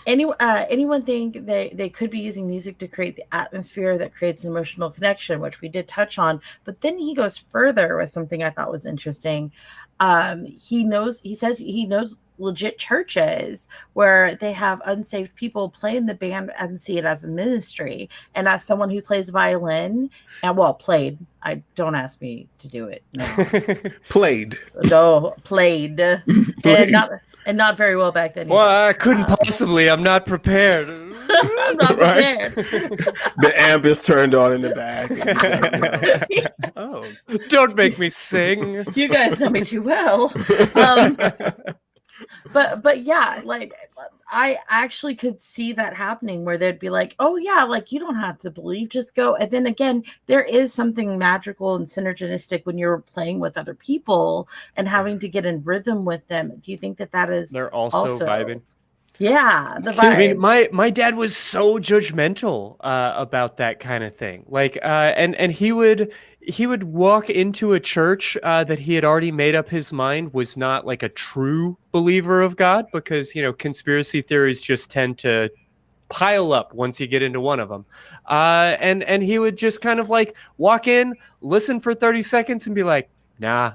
Anyone think they could be using music to create the atmosphere that creates an emotional connection, which we did touch on, but then he goes further with something I thought was interesting. He says he knows legit churches where they have unsaved people play in the band and see it as a ministry. And as someone who plays violin played, I don't ask me to do it. No. Played. And not very well back then. Well, I couldn't possibly. I'm not prepared. I'm not prepared. The amp is turned on in the back. Don't make me sing. You guys know me too well. But yeah, like I actually could see that happening where they'd be like, oh yeah, like you don't have to believe, just go. And then again, there is something magical and synergistic when you're playing with other people and having to get in rhythm with them. Do you think that is they're also vibing? Yeah, the vibe. I mean, my dad was so judgmental about that kind of thing. Like, and he would walk into a church that he had already made up his mind was not like a true believer of God, because conspiracy theories just tend to pile up once you get into one of them. And he would just kind of like walk in, listen for 30 seconds, and be like, nah,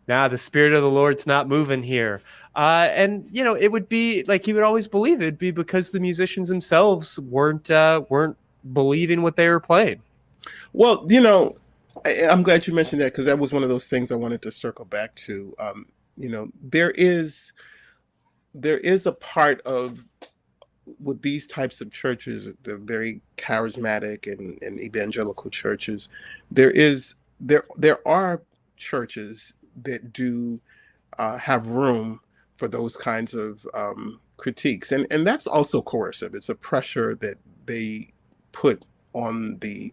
the Spirit of the Lord's not moving here. And it would be like he would always believe it'd be because the musicians themselves weren't believing what they were playing. Well, I'm glad you mentioned that, because that was one of those things I wanted to circle back to. There is a part of with these types of churches, the very charismatic and evangelical churches. There are churches that do have room for those kinds of critiques, and that's also coercive. It's a pressure that they put on the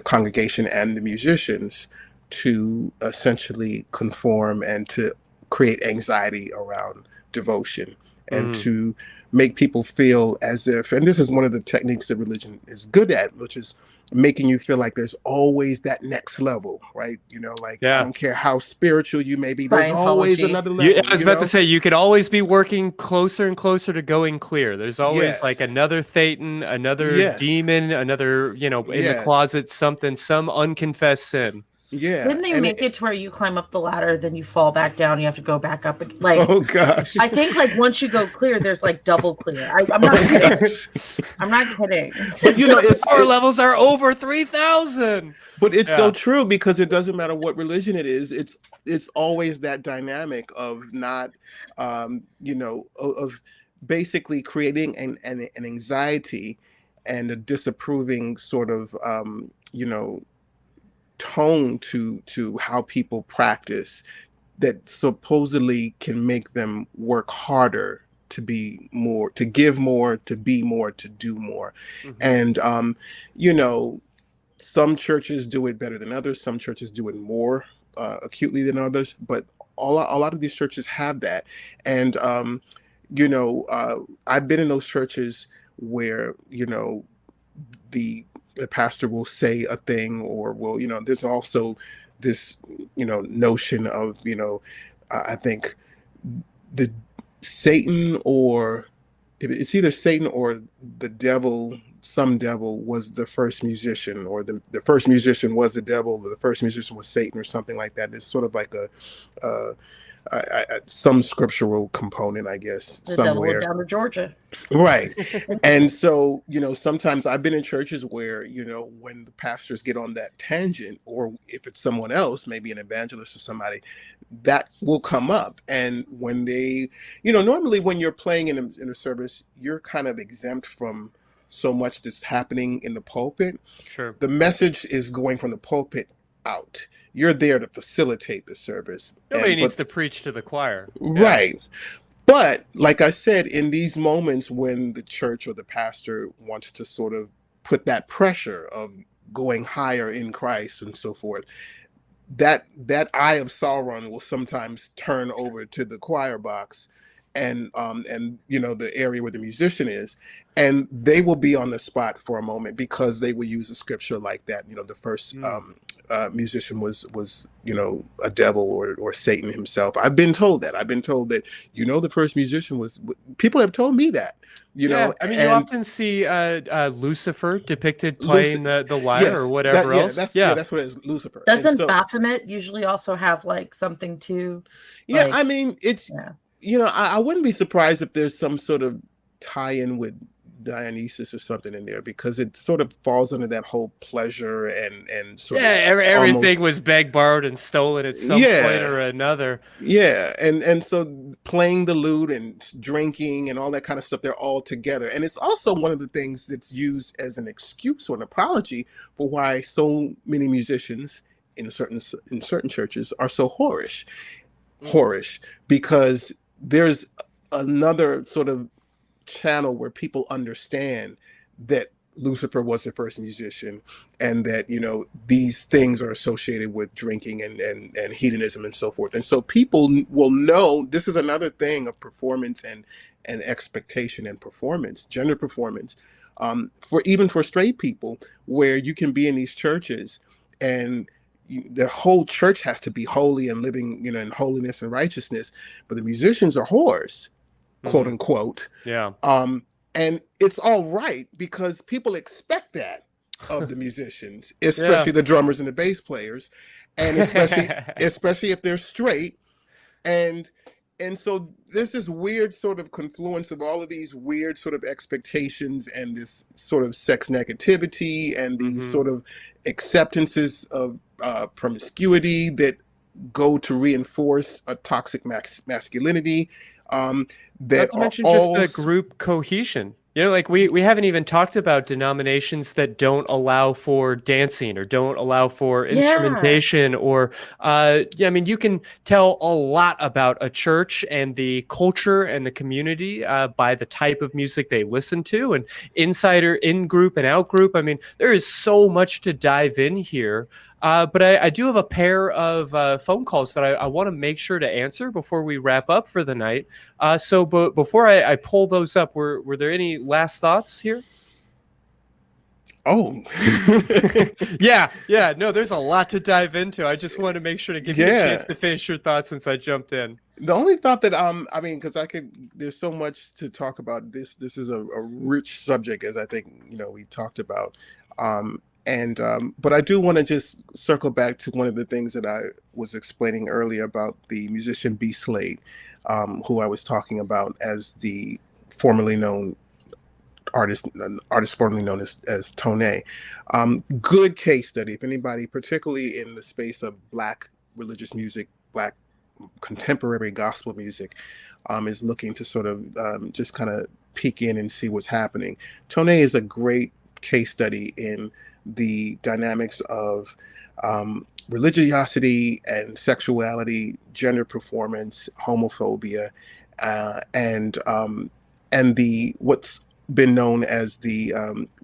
congregation and the musicians to essentially conform and to create anxiety around devotion and to make people feel as if, and this is one of the techniques that religion is good at, which is making you feel like there's always that next level, right? You know, like I don't care how spiritual you may be, there's always another level. I was about to say, you could always be working closer and closer to going clear. There's always like another Thetan, another demon, another, you know, in the closet, something, some unconfessed sin. Yeah. Didn't they make it to where you climb up the ladder, then you fall back down, you have to go back up? Like, oh gosh. I think like once you go clear, there's like double clear. I'm not kidding. I'm not kidding. But you know, our levels are over 3,000. But it's so true, because it doesn't matter what religion it is. It's always that dynamic of not, you know, of basically creating an anxiety and a disapproving sort of, you know, tone to how people practice that supposedly can make them work harder to be more, to give more, to be more, to do more. And you know, some churches do it better than others, some churches do it more acutely than others, but a lot of these churches have that. And you know, I've been in those churches where, you know, the pastor will say a thing, or will, you know, there's also this, you know, notion of, you know, I think the Satan, or it's either Satan or the devil, some devil was the first musician, or the first musician was the devil, or the first musician was Satan, or something like that. It's sort of like some scriptural component, I guess, the somewhere. devil down to Georgia. Right. And so, you know, sometimes I've been in churches where, you know, when the pastors get on that tangent, or if it's someone else, maybe an evangelist or somebody, that will come up. And when they, you know, normally when you're playing in a service, you're kind of exempt from so much that's happening in the pulpit. Sure. The message is going from the pulpit out. You're there to facilitate the service. Nobody needs to preach to the choir. Right. But like I said, in these moments when the church or the pastor wants to sort of put that pressure of going higher in Christ and so forth, that eye of Sauron will sometimes turn over to the choir box and you know, the area where the musician is, and they will be on the spot for a moment, because they will use a scripture like that. You know, the first musician was, you know, a devil or Satan himself. I've been told that, you know, the first musician was, people have told me that, you know. I mean, you often see Lucifer depicted playing the lyre or whatever else. That's what it is, Lucifer. Doesn't Baphomet usually also have like something to? Yeah, I mean, it's, you know, I wouldn't be surprised if there's some sort of tie-in with Dionysus or something in there, because it sort of falls under that whole pleasure and sort of everything almost, was begged, borrowed, and stolen at some point or another. Yeah, and so playing the lute and drinking and all that kind of stuff, they're all together. And it's also one of the things that's used as an excuse or an apology for why so many musicians in certain churches are so whorish, because there's another sort of channel where people understand that Lucifer was the first musician, and that, you know, these things are associated with drinking and hedonism and so forth. And so people will know this is another thing of performance and expectation and performance, gender performance, for straight people, where you can be in these churches and the whole church has to be holy and living, you know, in holiness and righteousness, but the musicians are whores, quote unquote. Yeah. And it's all right, because people expect that of the musicians, especially the drummers and the bass players, and especially if they're straight. And so there's this weird sort of confluence of all of these weird sort of expectations and this sort of sex negativity and these sort of acceptances of promiscuity that go to reinforce a toxic masculinity. Not to mention just the group cohesion. You know, like we haven't even talked about denominations that don't allow for dancing or don't allow for instrumentation or, I mean, you can tell a lot about a church and the culture and the community by the type of music they listen to, and in-group and out-group. I mean, there is so much to dive in here. But I do have a pair of phone calls that I want to make sure to answer before we wrap up for the night. But before I pull those up, were there any last thoughts here? Oh, yeah. No, there's a lot to dive into. I just want to make sure to give you a chance to finish your thoughts since I jumped in. The only thought that because there's so much to talk about. This is a rich subject, as I think we talked about. But I do want to just circle back to one of the things that I was explaining earlier about the musician B. Slade, who I was talking about as the formerly known artist formerly known as Tone. Good case study. If anybody, particularly in the space of Black religious music, Black contemporary gospel music, is looking to sort of just kind of peek in and see what's happening. Tone is a great case study in the dynamics of religiosity and sexuality, gender performance, homophobia, and the what's been known as the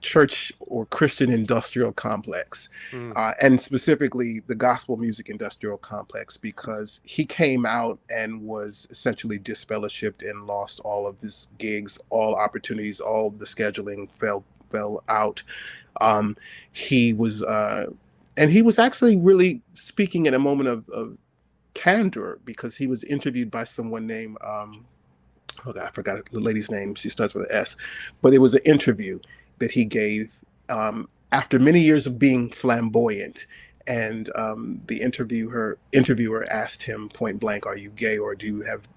church or Christian industrial complex, and specifically the gospel music industrial complex, because he came out and was essentially disfellowshipped and lost all of his gigs, all opportunities, all the scheduling fell out. He was actually really speaking in a moment of candor, because he was interviewed by someone named oh God, I forgot the lady's name. She starts with an S, but it was an interview that he gave after many years of being flamboyant. And the interviewer asked him point blank, "Are you gay, or do you have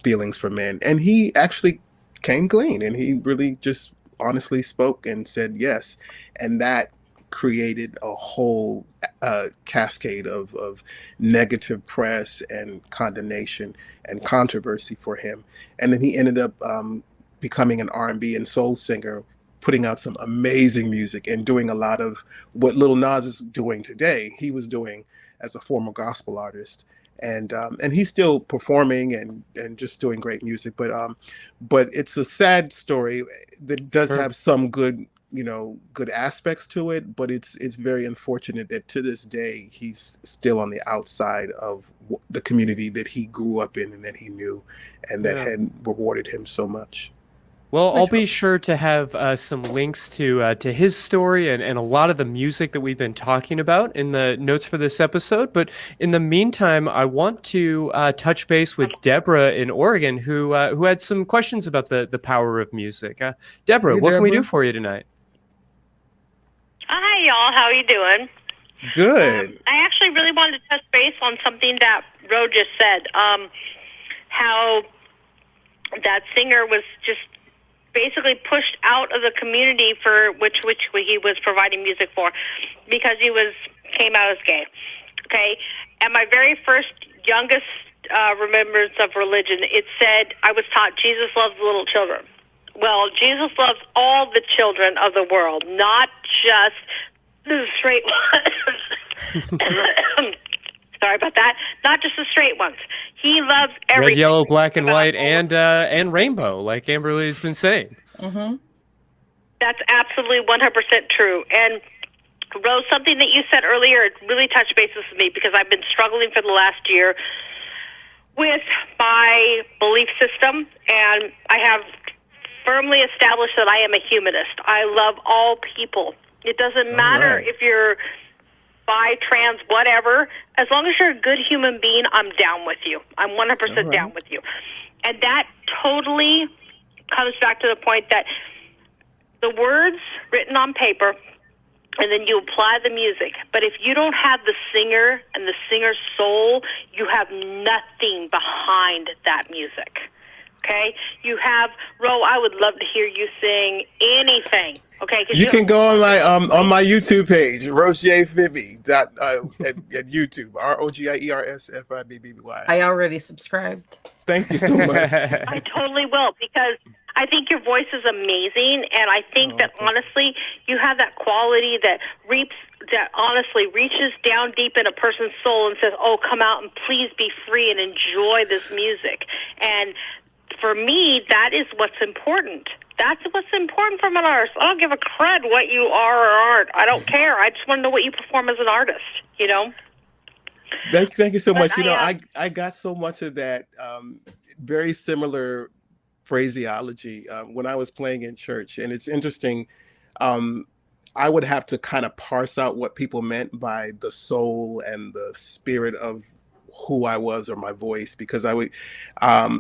feelings for men?" And he actually came clean, and he really just honestly spoke and said yes. And that created a whole cascade of negative press and condemnation and controversy for him. And then he ended up becoming an R&B and soul singer, putting out some amazing music and doing a lot of what Lil Nas is doing today. He was doing as a former gospel artist. And he's still performing and just doing great music. But it's a sad story that does have some good aspects to it, but it's very unfortunate that to this day he's still on the outside of the community that he grew up in and that he knew, and that had rewarded him so much. Well, I'll be sure to have some links to his story and a lot of the music that we've been talking about in the notes for this episode. But in the meantime, I want to touch base with Deborah in Oregon, who had some questions about the power of music. Deborah, Hey, what can we Deborah. do for you tonight? Hi, y'all. How are you doing? Good. I actually really wanted to touch base on something that Ro just said. How that singer was just basically pushed out of the community for which he was providing music for, because he came out as gay. Okay, and my very first youngest remembrance of religion, it said I was taught Jesus loves little children. Well, Jesus loves all the children of the world, not just the straight ones. Sorry about that. Not just the straight ones. He loves everything. Red, yellow, black, and white, and rainbow, like Amberly's been saying. Mm-hmm. That's absolutely 100% true. And Rose, something that you said earlier, it really touched bases with me, because I've been struggling for the last year with my belief system, and I have firmly established that I am a humanist. I love all people. It doesn't matter if you're bi, trans, whatever. As long as you're a good human being, I'm down with you. I'm 100% down with you. And that totally comes back to the point that the words written on paper, and then you apply the music. But if you don't have the singer and the singer's soul, you have nothing behind that music. Okay? You have, Ro, I would love to hear you sing anything. Okay? You can go on my YouTube page, Rogier Fibby at YouTube, ROGIERSFIBBY. I already subscribed. Thank you so much. I totally will, because I think your voice is amazing, and I think that honestly, you have that quality that honestly reaches down deep in a person's soul and says, "Oh, come out and please be free and enjoy this music." And for me, that is what's important. That's what's important from an artist. I don't give a crud what you are or aren't. I don't care. I just want to know what you perform as an artist, you know? Thank you so But much. You know, I got so much of that very similar phraseology when I was playing in church. And it's interesting. I would have to kind of parse out what people meant by the soul and the spirit of who I was or my voice, because I would, I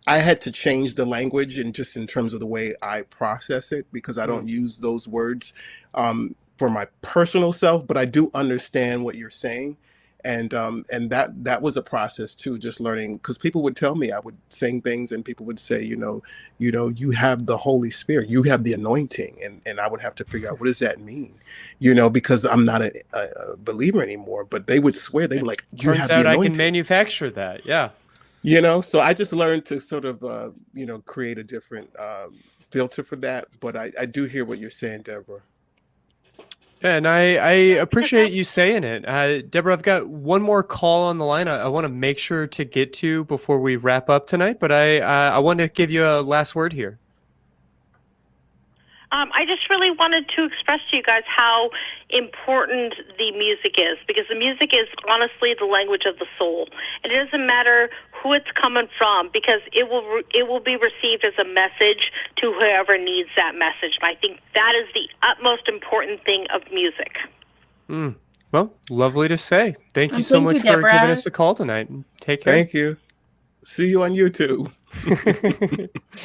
had to change the language and just in terms of the way I process it, because I don't use those words for my personal self, but I do understand what you're saying. And that was a process too, just learning, because people would tell me, I would sing things and people would say, you have the Holy Spirit, you have the anointing. And I would have to figure out, what does that mean? Because I'm not a believer anymore, but they would swear, they were like, you have Turns the out I anointing. can manufacture that. Yeah. So I just learned to sort of, create a different filter for that. But I do hear what you're saying, Deborah. Yeah, and I appreciate you saying it. Deborah, I've got one more call on the line I want to make sure to get to before we wrap up tonight, but I want to give you a last word here. I just really wanted to express to you guys how important the music is, because the music is honestly the language of the soul. And it doesn't matter who it's coming from, because it will be received as a message to whoever needs that message. And I think that is the utmost important thing of music. Well, lovely to say. Thank you so thank much you, for Deborah. giving us a call tonight. Take care. Thank you. See you on YouTube.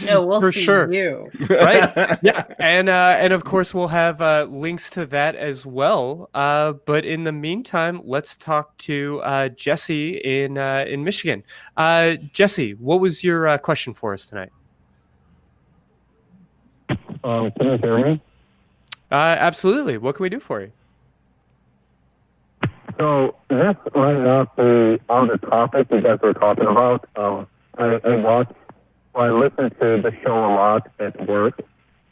No, we'll For see sure. you. Right? Yeah, and of course we'll have links to that as well. But in the meantime, let's talk to Jessie in Michigan. Jessie, what was your question for us tonight? Can you hear me? Absolutely. What can we do for you? So this might not be on the topic you guys were talking about. I listen to the show a lot at work,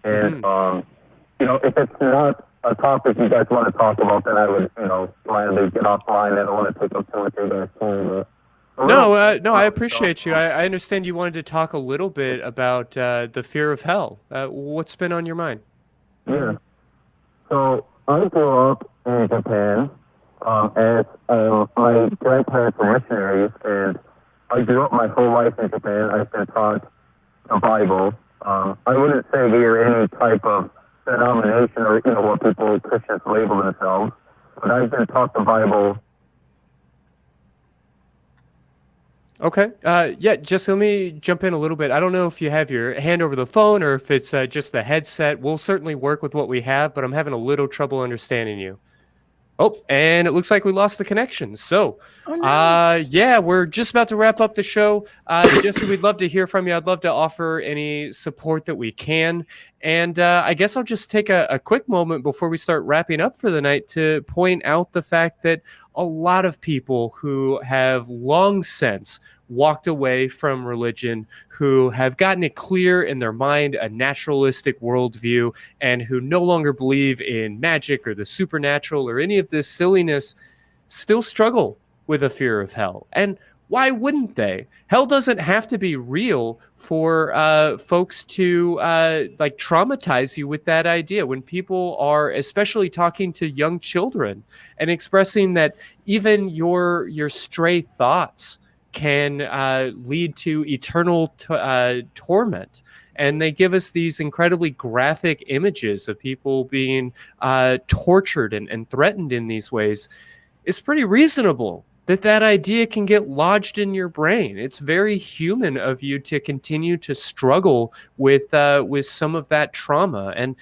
and if it's not a topic you guys want to talk about, then I would gladly get offline. I don't want to take up too much of your time. No, I appreciate you. I understand you wanted to talk a little bit about the fear of hell. What's been on your mind? Yeah. So I grew up in Japan as my grandparents were missionaries, and I grew up my whole life in Japan. I've been taught the Bible. I wouldn't say we are any type of denomination or what Christians label themselves, but I've been taught the Bible. Okay. Yeah, just let me jump in a little bit. I don't know if you have your hand over the phone or if it's just the headset. We'll certainly work with what we have, but I'm having a little trouble understanding you. Oh, and it looks like we lost the connection. So, yeah, we're just about to wrap up the show. Jesse, we'd love to hear from you. I'd love to offer any support that we can. And I guess I'll just take a quick moment before we start wrapping up for the night to point out the fact that a lot of people who have long since walked away from religion, who have gotten it clear in their mind, a naturalistic worldview, and who no longer believe in magic or the supernatural or any of this silliness, still struggle with a fear of hell. And why wouldn't they? Hell doesn't have to be real for folks to traumatize you with that idea. When people are especially talking to young children and expressing that even your stray thoughts can lead to eternal torment. And they give us these incredibly graphic images of people being tortured and threatened in these ways. It's pretty reasonable that idea can get lodged in your brain. It's very human of you to continue to struggle with some of that trauma. And,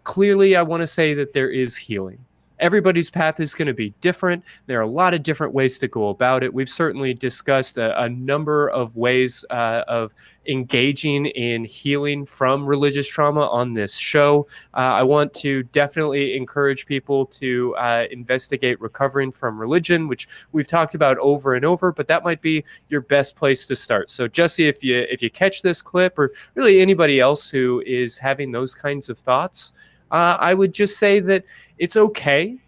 clearly I want to say that there is healing. Everybody's path is going to be different. There are a lot of different ways to go about it. We've certainly discussed a number of ways of engaging in healing from religious trauma on this show. I want to definitely encourage people to investigate recovering from religion, which we've talked about over and over, but that might be your best place to start. So Jesse, if you catch this clip, or really anybody else who is having those kinds of thoughts, I would just say that it's okay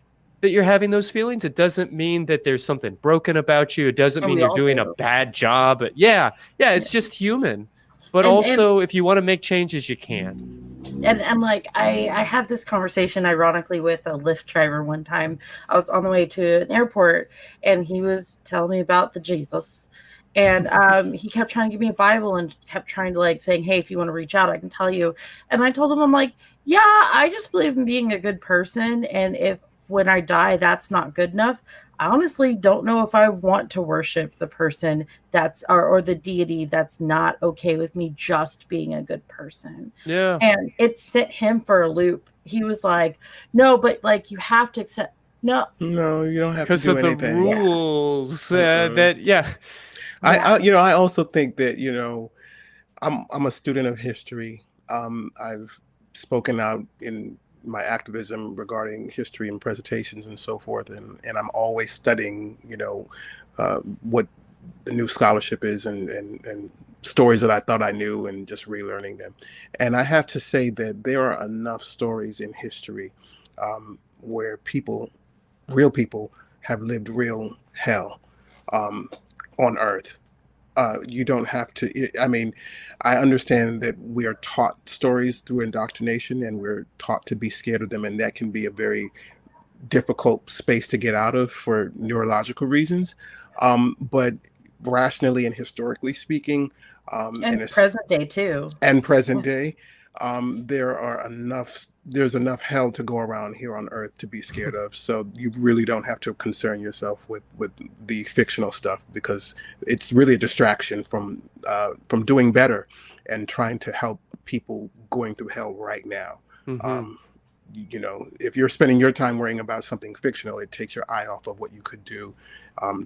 that you're having those feelings. It doesn't mean that there's something broken about you. It doesn't mean you're doing a bad job. But yeah, it's just human. But also, if you want to make changes, you can. And like I had this conversation ironically with a Lyft driver one time. I was on the way to an airport and he was telling me about the Jesus. And he kept trying to give me a Bible and kept trying to like saying, hey, if you want to reach out, I can tell you. And I told him, I'm like, yeah, I just believe in being a good person. And if when I die, that's not good enough, I honestly don't know if I want to worship the person that's or the deity that's not okay with me just being a good person. Yeah. And it set him for a loop. He was like, no, but like you have to accept. No, you don't have to do anything. Because of the rules I also think that, I'm a student of history. I've spoken out in my activism regarding history and presentations and so forth, and I'm always studying, what the new scholarship is and stories that I thought I knew and just relearning them. And I have to say that there are enough stories in history where real people have lived real hell on earth. You don't have to, I understand that we are taught stories through indoctrination and we're taught to be scared of them. And that can be a very difficult space to get out of for neurological reasons. But rationally and historically speaking, and present day too. And present day, there's enough hell to go around here on earth to be scared of. So you really don't have to concern yourself with the fictional stuff, because it's really a distraction from doing better and trying to help people going through hell right now. If you're spending your time worrying about something fictional, it takes your eye off of what you could do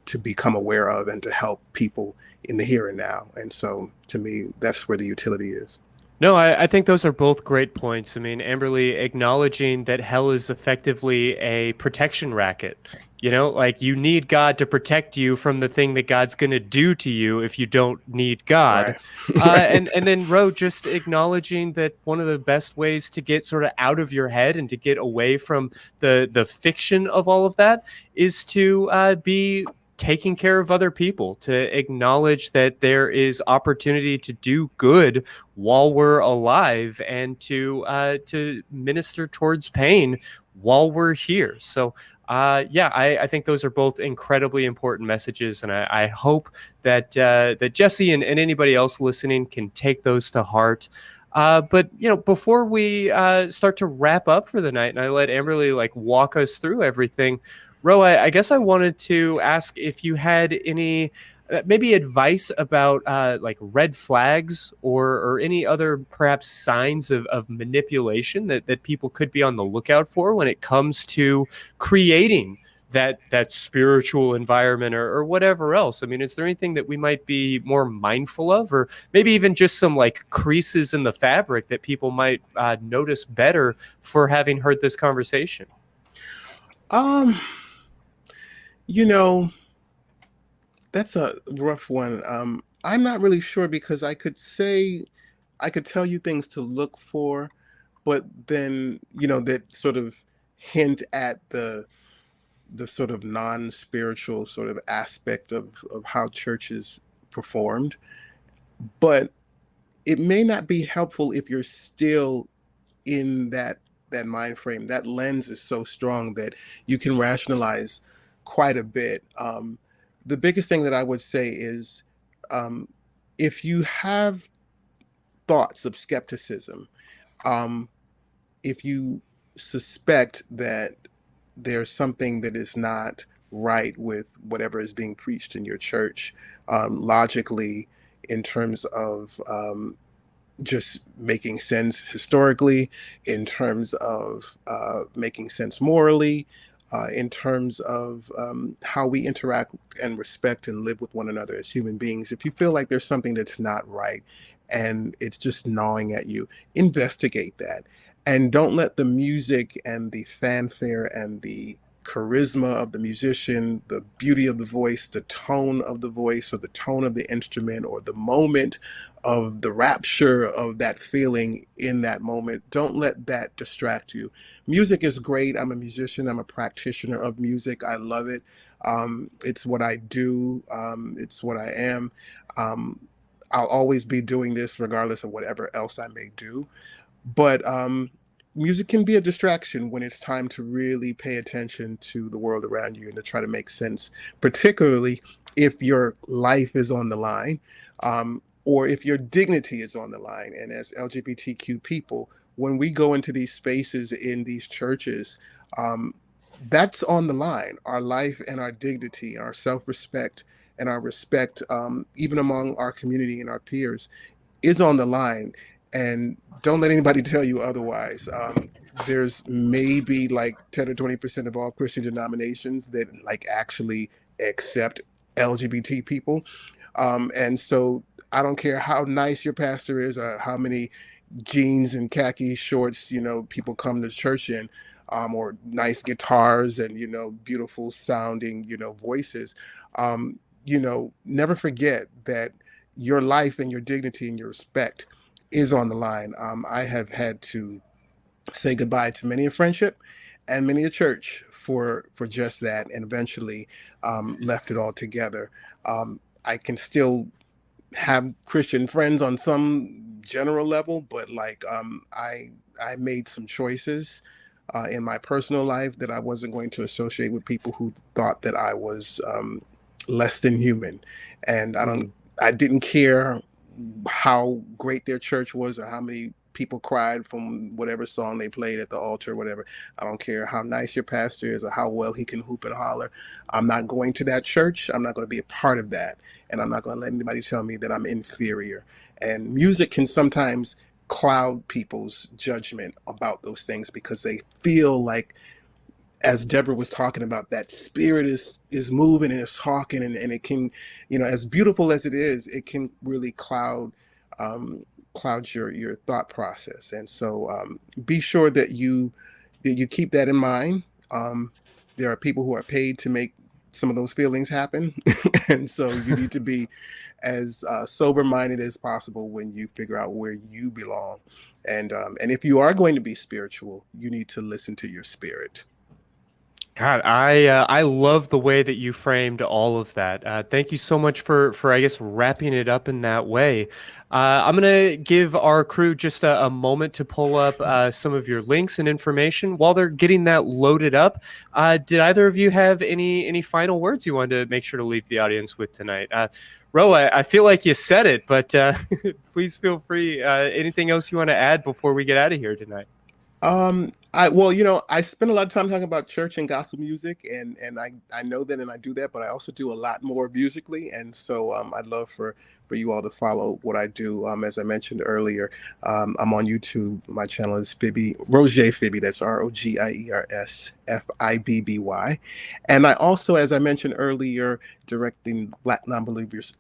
to become aware of and to help people in the here and now. And so to me, that's where the utility is. No, I think those are both great points. I mean, Amberly acknowledging that hell is effectively a protection racket. Like you need God to protect you from the thing that God's going to do to you if you don't need God. Right. And then Ro, just acknowledging that one of the best ways to get sort of out of your head and to get away from the fiction of all of that is to be taking care of other people, to acknowledge that there is opportunity to do good while we're alive, and to minister towards pain while we're here. So I think those are both incredibly important messages, and I hope that that Jessie and anybody else listening can take those to heart. But before we start to wrap up for the night, and I let Amberly walk us through everything, Ro, I guess I wanted to ask if you had any maybe advice about red flags or any other perhaps signs of manipulation that people could be on the lookout for when it comes to creating that spiritual environment or whatever else. I mean, is there anything that we might be more mindful of, or maybe even just some creases in the fabric that people might notice better for having heard this conversation? That's a rough one. I'm not really sure, because I could tell you things to look for, but then, that sort of hint at the sort of non-spiritual sort of aspect of how church is performed. But it may not be helpful if you're still in that mind frame. That lens is so strong that you can rationalize quite a bit. The biggest thing that I would say is, if you have thoughts of skepticism, if you suspect that there's something that is not right with whatever is being preached in your church, logically, in terms of just making sense historically, in terms of making sense morally, in terms of how we interact and respect and live with one another as human beings. If you feel like there's something that's not right and it's just gnawing at you, investigate that. And don't let the music and the fanfare and the charisma of the musician, the beauty of the voice, the tone of the voice, or the tone of the instrument, or the moment of the rapture of that feeling in that moment. Don't let that distract you. Music is great. I'm a musician. I'm a practitioner of music. I love it. It's what I do. It's what I am. I'll always be doing this regardless of whatever else I may do. But music can be a distraction when it's time to really pay attention to the world around you and to try to make sense, particularly if your life is on the line, or if your dignity is on the line. And as LGBTQ people, when we go into these spaces in these churches, that's on the line. Our life and our dignity, our self-respect and our respect, even among our community and our peers, is on the line. And don't let anybody tell you otherwise. There's maybe like 10 or 20% of all Christian denominations that like actually accept LGBT people. And so I don't care how nice your pastor is or how many jeans and khaki shorts, people come to church in, or nice guitars and, beautiful sounding, voices. Never forget that your life and your dignity and your respect is on the line. I have had to say goodbye to many a friendship and many a church for just that, and eventually left it all together. I can still have Christian friends on some general level, but I made some choices in my personal life that I wasn't going to associate with people who thought that I was less than human. And I didn't care how great their church was or how many people cried from whatever song they played at the altar or whatever. I don't care how nice your pastor is or how well he can hoop and holler. I'm not going to that church. I'm not going to be a part of that. And I'm not going to let anybody tell me that I'm inferior. And music can sometimes cloud people's judgment about those things because they feel like, as Deborah was talking about, that spirit is moving and it's talking, and it can, as beautiful as it is, it can really cloud your thought process. And so be sure that you keep that in mind. There are people who are paid to make some of those feelings happen. And so you need to be as sober-minded as possible when you figure out where you belong. And if you are going to be spiritual, you need to listen to your spirit. God, I love the way that you framed all of that. Thank you so much for I guess wrapping it up in that way. I'm gonna give our crew just a moment to pull up some of your links and information. While they're getting that loaded up, did either of you have any final words you wanted to make sure to leave the audience with tonight? Ro, I feel like you said it, but please feel free. Anything else you want to add before we get out of here tonight? I spend a lot of time talking about church and gospel music, and I know that and I do that, but I also do a lot more musically. And so I'd love for you all to follow what I do. As I mentioned earlier, I'm on YouTube. My channel is Roger Fibby. That's ROGIERS FIBBY. And I also, as I mentioned earlier, directing Black Nonbelievers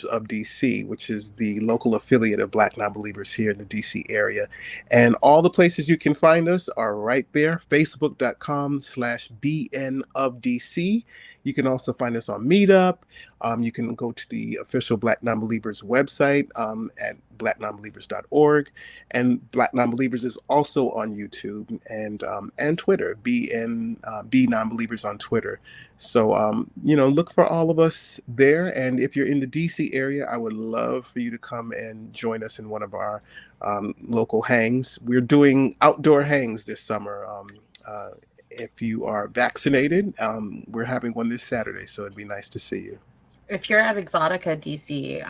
of DC, which is the local affiliate of Black Nonbelievers here in the DC area. And all the places you can find us are right there, facebook.com/BN of DC. You can also find us on Meetup. You can go to the official Black Nonbelievers website at blacknonbelievers.org. And Black Nonbelievers is also on YouTube and Twitter, B Nonbelievers on Twitter. So, look for all of us there. And if you're in the DC area, I would love for you to come and join us in one of our local hangs. We're doing outdoor hangs this summer. If you are vaccinated, we're having one this Saturday, so it'd be nice to see you. If you're at Exotica DC,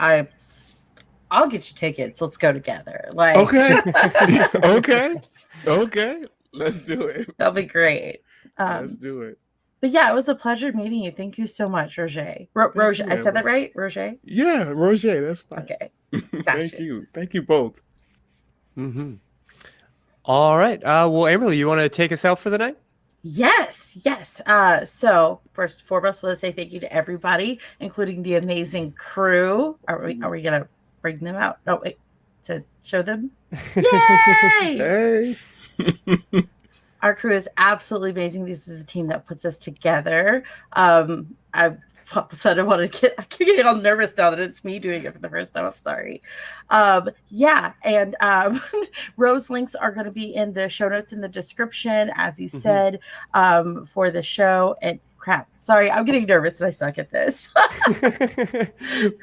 I'll get you tickets. Let's go together. Okay. Okay. Let's do it. That'll be great. Let's do it. But yeah, it was a pleasure meeting you. Thank you so much, Roger. Roger, I said that right, Roger? Yeah, Roger. That's fine. Okay. Thank you. Thank you both. Mm-hmm. All right. Well, Amberly, you want to take us out for the night? Yes. So first and foremost, I want to say thank you to everybody, including the amazing crew. Are we gonna bring them out? Oh wait, to show them. Yay! Hey. Our crew is absolutely amazing. This is the team that puts us together. I suddenly want to I keep getting all nervous now that it's me doing it for the first time. I'm sorry. Yeah, and Rose links are going to be in the show notes in the description, as he said, for the show. And crap, sorry, I'm getting nervous and I suck at this.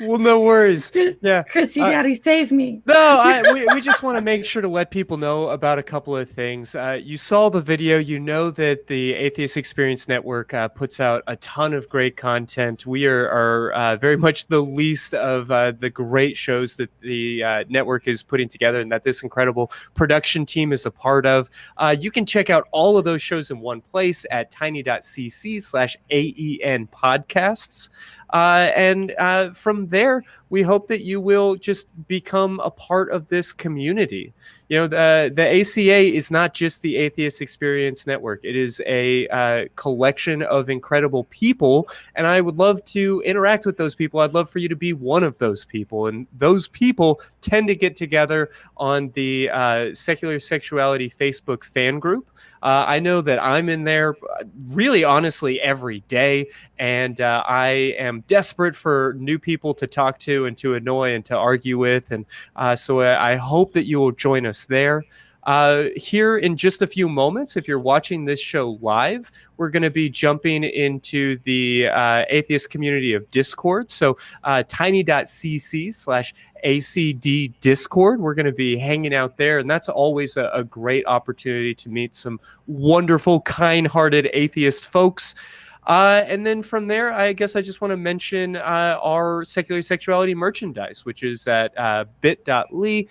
Well, no worries. Yeah, Christy, Daddy, save me. No, we just want to make sure to let people know about a couple of things. You saw the video. You know that the Atheist Experience Network puts out a ton of great content. We are very much the least of the great shows that the network is putting together and that this incredible production team is a part of. You can check out all of those shows in one place at tiny.cc/AEN podcasts. And from there, we hope that you will just become a part of this community. You know, the ACA is not just the Atheist Experience Network. It is a collection of incredible people, and I would love to interact with those people. I'd love for you to be one of those people, and those people tend to get together on the Secular Sexuality Facebook fan group. I know that I'm in there really honestly every day, and I am desperate for new people to talk to and to annoy and to argue with, and so I hope that you will join us there. Here in just a few moments, if you're watching this show live, we're going to be jumping into the atheist community of Discord. So tiny.cc/ACD Discord. We're going to be hanging out there, and that's always a great opportunity to meet some wonderful, kind-hearted atheist folks. And then from there, I guess I just want to mention our Secular Sexuality merchandise, which is at bit.ly/AEN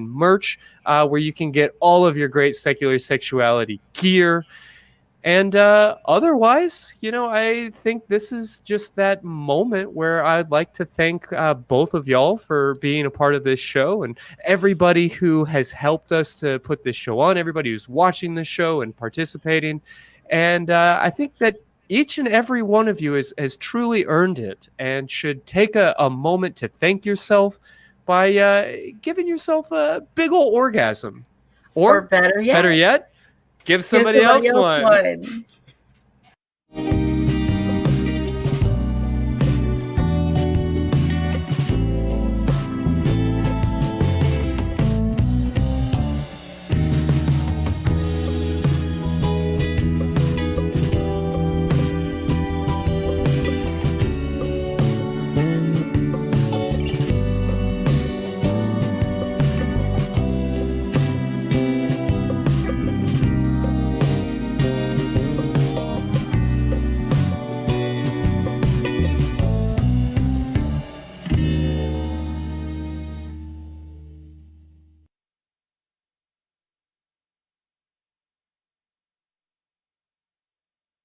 merch, where you can get all of your great Secular Sexuality gear. And otherwise, you know, I think this is just that moment where I'd like to thank both of y'all for being a part of this show, and everybody who has helped us to put this show on, everybody who's watching the show and participating. And I think that each and every one of you has truly earned it and should take a moment to thank yourself by giving yourself a big old orgasm. Or better yet, give somebody else one.